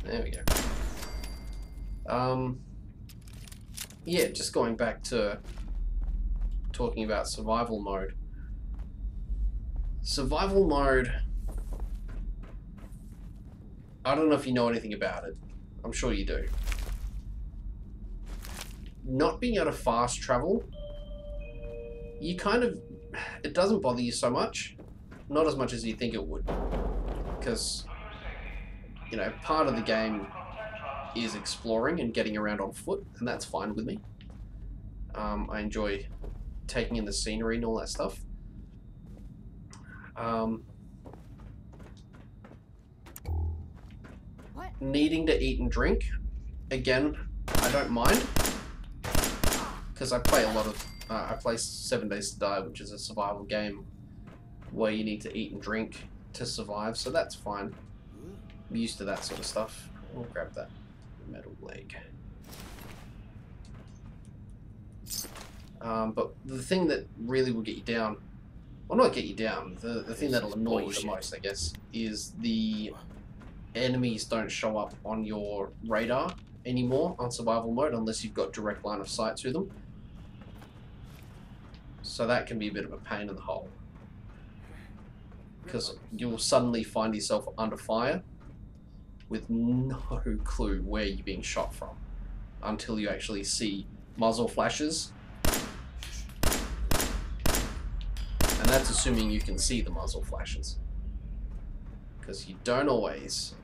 There we go. Yeah, just going back to talking about survival mode. Survival mode, I don't know if you know anything about it. I'm sure you do. Not being able to fast travel, you it doesn't bother you so much. Not as much as you think it would. Because, you know, part of the game is exploring and getting around on foot, and that's fine with me. I enjoy taking in the scenery and all that stuff. Needing to eat and drink, again, I don't mind. Because I play a lot of, I play 7 Days to Die, which is a survival game where you need to eat and drink to survive, so that's fine. I'm used to that sort of stuff. We'll grab that. metal leg. But the thing that really will get you down, well, not get you down, the thing that'll annoy you the most, I guess, is the enemies don't show up on your radar anymore on survival mode unless you've got direct line of sight to them. So that can be a bit of a pain in the hole, because you'll suddenly find yourself under fire with no clue where you're being shot from until you actually see muzzle flashes. And that's assuming you can see the muzzle flashes, because you don't always.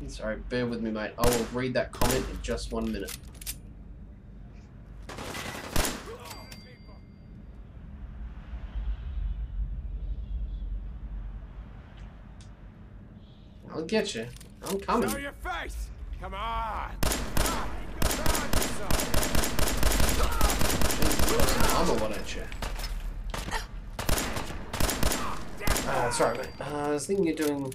Sorry, bear with me, mate. I will read that comment in just 1 minute. I'll get you. I'm coming. Show your face! Come on! Armor, why don't you? Sorry, mate. I was thinking you're doing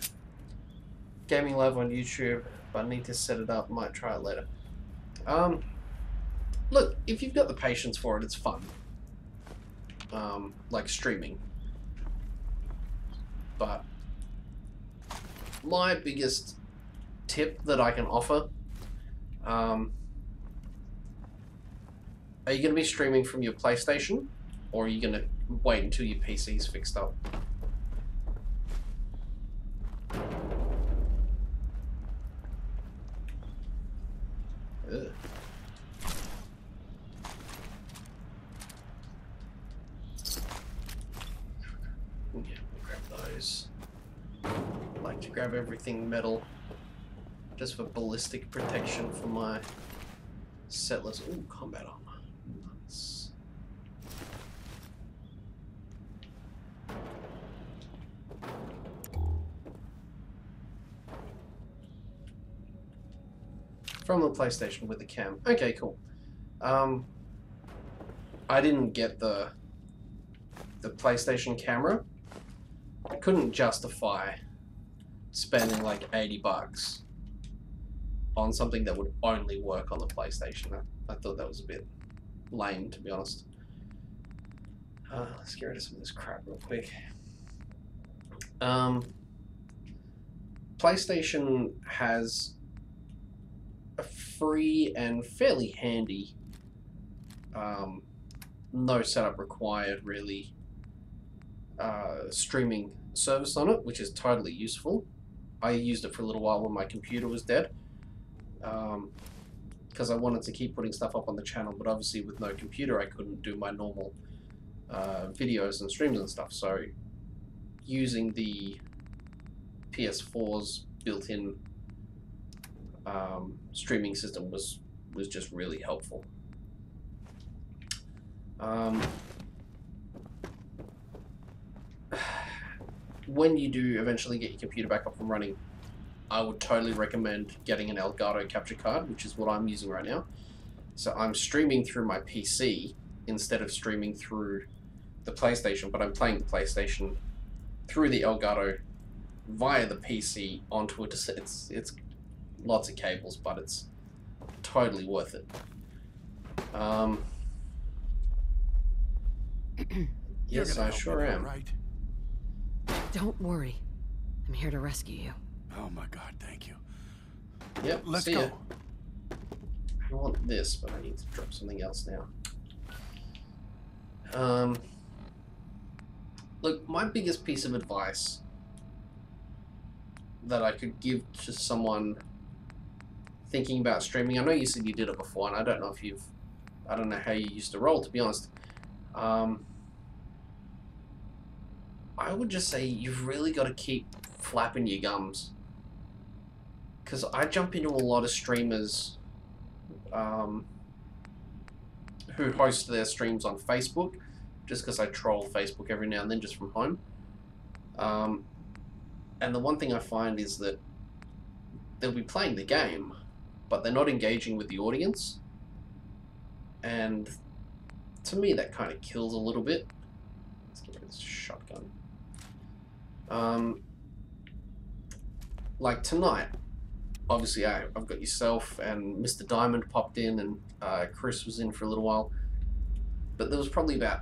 gaming live on YouTube, but I need to set it up. Might try it later. Look, if you've got the patience for it, it's fun. Like streaming. But my biggest tip that I can offer, are you going to be streaming from your PlayStation, or are you going to wait until your PC's fixed up? Ugh. Yeah, we'll grab those. I like to grab everything metal, just for ballistic protection for my settlers. Ooh, combat armor. Nice. From the PlayStation with the cam. Okay, cool. I didn't get the PlayStation camera. I couldn't justify spending like $80 on something that would only work on the PlayStation. I thought that was a bit lame, to be honest. Let's get rid of some of this crap real quick. PlayStation has a free and fairly handy, no setup required really, streaming service on it, which is totally useful. I used it for a little while when my computer was dead, because I wanted to keep putting stuff up on the channel, but obviously with no computer I couldn't do my normal videos and streams and stuff, so using the PS4's built-in streaming system was just really helpful. When you do eventually get your computer back up and running, I would totally recommend getting an Elgato capture card, which is what I'm using right now. So I'm streaming through my PC instead of streaming through the PlayStation, but I'm playing the PlayStation through the Elgato via the PC onto it. It's lots of cables, but it's totally worth it. Yes, I sure am. Right? Don't worry. I'm here to rescue you. Oh my God, thank you. Yep, Let's see go. ya. I want this, but I need to drop something else now. Look, my biggest piece of advice that I could give to someone thinking about streaming, I know you said you did it before, and I don't know if you've, I don't know how you used to roll, to be honest. I would just say you've really got to keep flapping your gums, because I jump into a lot of streamers who host their streams on Facebook, just because I troll Facebook every now and then just from home. And the one thing I find is that they'll be playing the game, but they're not engaging with the audience. And to me, that kind of kills a little bit. Let's get rid of this shotgun. Like tonight, obviously I've got yourself and Mr. Diamond popped in, and Chris was in for a little while. But there was probably about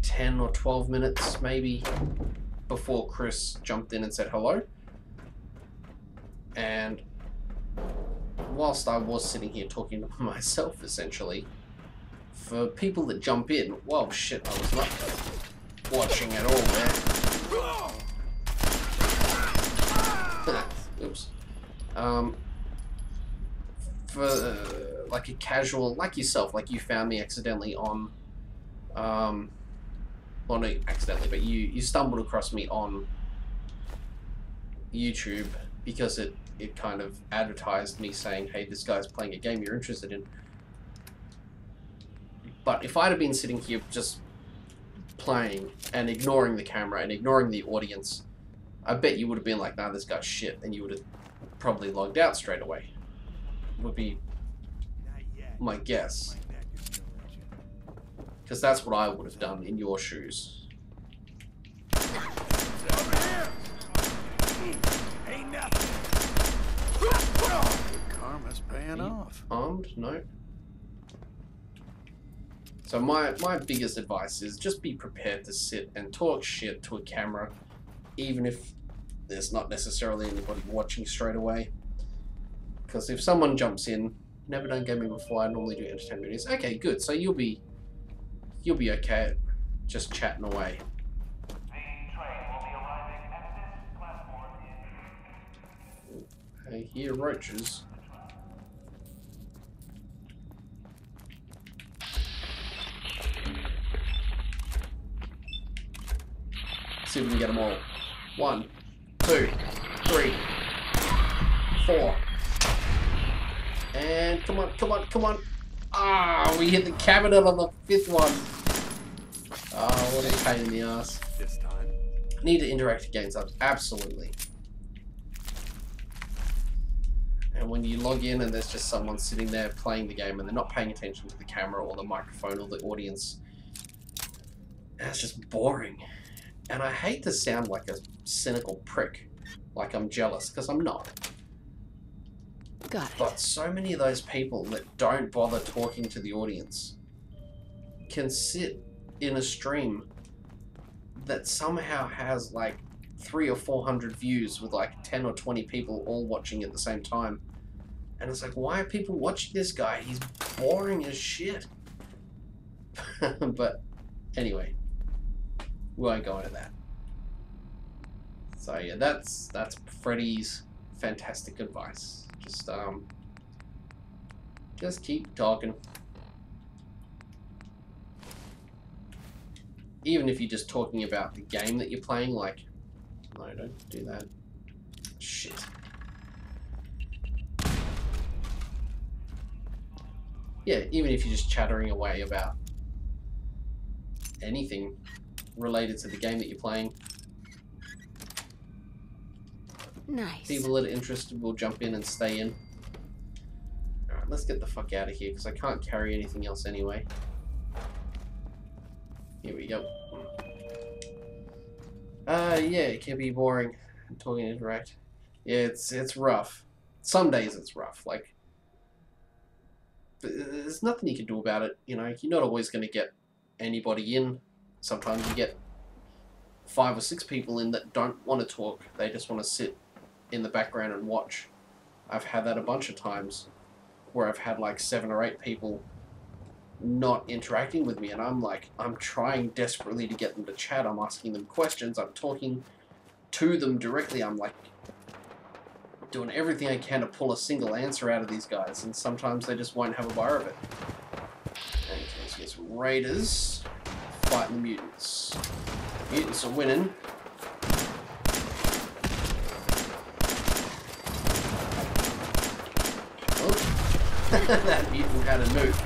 10 or 12 minutes maybe before Chris jumped in and said hello. And whilst I was sitting here talking to myself, essentially, for people that jump in, whoa, shit, I was not watching at all there. Oops. For like a casual, like yourself, like you found me accidentally on, well, not accidentally, but you stumbled across me on YouTube because it kind of advertised me saying, hey, this guy's playing a game you're interested in. But if I'd have been sitting here just playing and ignoring the camera and ignoring the audience, I bet you would have been like, nah, this guy's shit, and you would have probably logged out straight away. Would be my guess. Because that's what I would have done in your shoes. Ain't nothing. Karma's paying off. Armed? No. So my biggest advice is just be prepared to sit and talk shit to a camera, even if there's not necessarily anybody watching straight away. Because if someone jumps in, never done gaming before, I normally do entertainment videos. Okay, good. So you'll be okay at just chatting away. I hear roaches. See if we can get them all. 1, 2, 3, 4. And come on, come on, come on. Ah, we hit the cabinet on the 5th one. Oh, what a pain in the ass. This time. Need to interact against subs, absolutely. And when you log in and there's just someone sitting there playing the game and they're not paying attention to the camera or the microphone or the audience, that's just boring. And I hate to sound like a cynical prick, like I'm jealous, because I'm not. Got it. But so many of those people that don't bother talking to the audience can sit in a stream that somehow has like 300 or 400 views with like 10 or 20 people all watching at the same time. And it's like, why are people watching this guy? He's boring as shit. But anyway, we won't go into that. So yeah, that's Freddy's fantastic advice. Just keep talking. Even if you're just talking about the game that you're playing, like, no, don't do that. Shit. Yeah, even if you're just chattering away about anything related to the game that you're playing. Nice. People that are interested will jump in and stay in. Alright, let's get the fuck out of here, because I can't carry anything else anyway. Here we go. Yeah, it can be boring. Talking and interact. Yeah, it's rough. Some days it's rough. Like, there's nothing you can do about it. You know, you're not always going to get anybody in. Sometimes you get 5 or 6 people in that don't want to talk. They just want to sit in the background and watch. I've had that a bunch of times where I've had like 7 or 8 people not interacting with me, and I'm trying desperately to get them to chat. I'm asking them questions. I'm talking to them directly. I'm like doing everything I can to pull a single answer out of these guys, and sometimes they just won't have a bar of it. Okay, let's get some raiders fighting the mutants. Mutants are winning. Oh, that mutant had a nuke.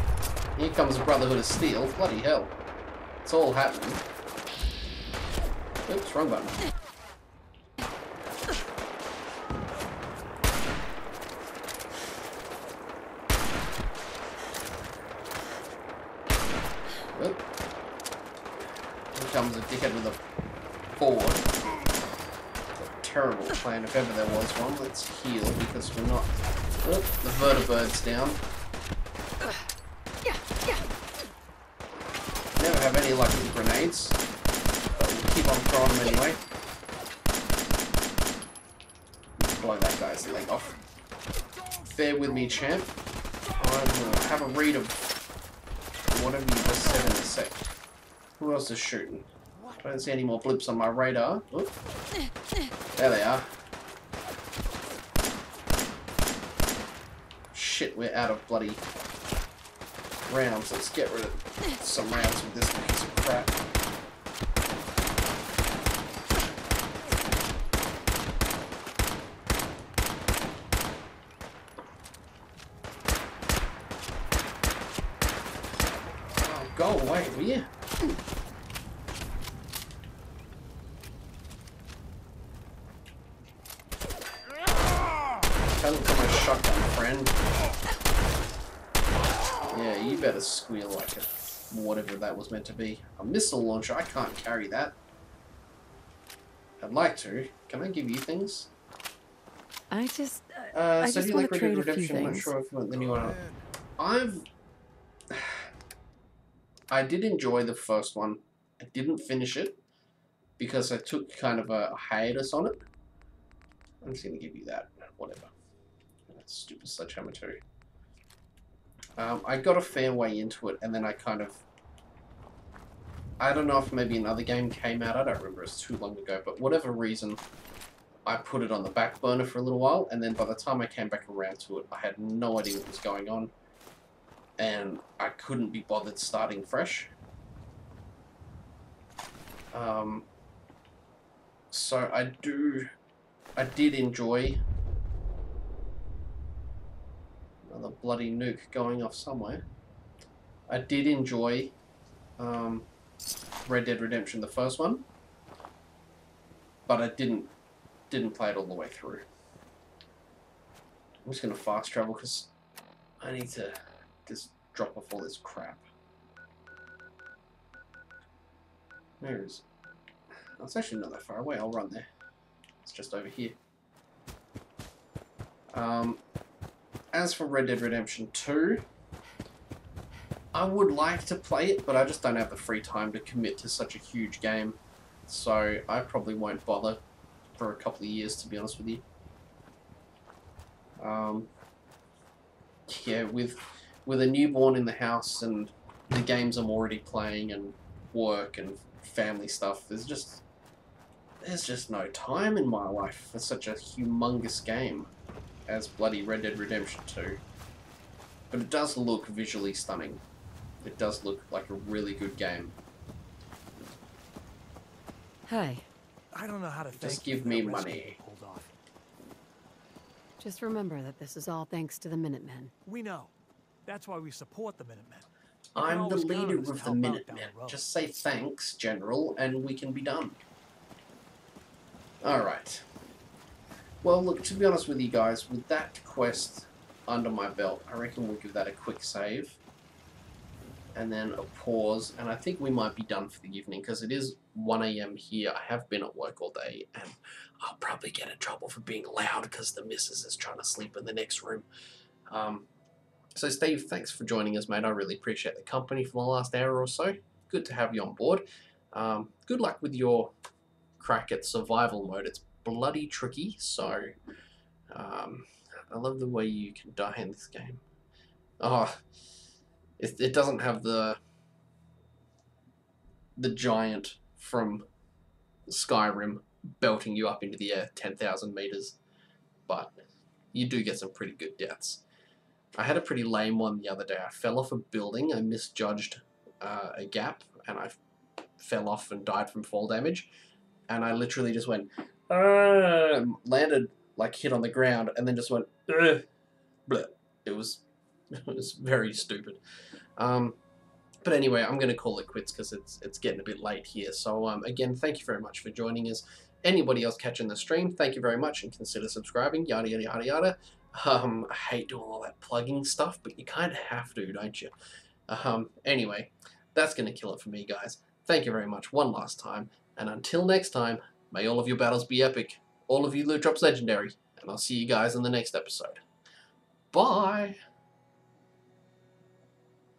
Here comes the Brotherhood of Steel. Bloody hell. It's all happening. Oops, wrong button. comes a dickhead with a board. It's a terrible plan if ever there was one. Let's heal because we're not... Oh, the vertebrate's down. Never have any luck with grenades. But we'll keep on throwing them anyway. Blow that guy's leg off. Bear with me, champ. I will have a read of whatever you just said in a sec. Who else is shooting? I don't see any more blips on my radar. Oop. There they are. Shit, we're out of bloody rounds. Let's get rid of some rounds with this piece of crap. Oh, go away, will you? Hasn't come a shotgun, friend. Yeah, you better squeal like a whatever that was meant to be. A missile launcher, I can't carry that. I'd like to. Can I give you things? I just so do you want like to Red Dead trade a few Redemption? I'm not things. sure if you want the new one. I did enjoy the first one. I didn't finish it because I took kind of a hiatus on it. I'm just gonna give you that. Whatever. That's stupid sledgehammer too. I got a fair way into it, and then I kind of... I don't know if maybe another game came out. I don't remember. It's too long ago. But whatever reason, I put it on the back burner for a little while, and then by the time I came back around to it, I had no idea what was going on, and I couldn't be bothered starting fresh. So I did enjoy... Another bloody nuke going off somewhere. I did enjoy Red Dead Redemption, the first one, but I didn't play it all the way through. I'm just gonna fast travel because I need to just drop off all this crap. Where is it? Oh, it's actually not that far away. I'll run there. It's just over here. As for Red Dead Redemption 2, I would like to play it, but I just don't have the free time to commit to such a huge game. So I probably won't bother for a couple of years, to be honest with you. Yeah, with a newborn in the house and the games I'm already playing and work and family stuff, there's just no time in my life for such a humongous game as bloody Red Dead Redemption 2. But it does look visually stunning. It does look like a really good game. Hi. I don't know how to thank Just you give for me that rescue money. you pulled off. Just remember that this is all thanks to the Minutemen. We know. That's why we support the Minutemen. You can I'm the always count on leader us to of the help out down Minutemen. the road. Just say thanks, General, and we can be done. Alright. Well, look, to be honest with you guys, with that quest under my belt, I reckon we'll give that a quick save. And then a pause, and I think we might be done for the evening, because it is 1 AM here. I have been at work all day, and I'll probably get in trouble for being loud, because the missus is trying to sleep in the next room. So Steve, thanks for joining us, mate. I really appreciate the company for the last hour or so. Good to have you on board. Good luck with your crack at survival mode. It's bloody tricky, so I love the way you can die in this game. Oh, it doesn't have the giant from Skyrim belting you up into the air 10,000 meters, but you do get some pretty good deaths. I had a pretty lame one the other day. I fell off a building, I misjudged a gap, and I fell off and died from fall damage, and I literally just went, landed, like hit on the ground, and then just went, bleh. It was very stupid. But anyway, I'm going to call it quits because it's getting a bit late here. So again, thank you very much for joining us. Anybody else catching the stream, thank you very much, and consider subscribing, yada yada yada yada. I hate doing all that plugging stuff, but you kind of have to, don't you? Anyway, that's going to kill it for me, guys. thank you very much one last time, and until next time, may all of your battles be epic, all of you loot drops legendary, and I'll see you guys in the next episode. Bye!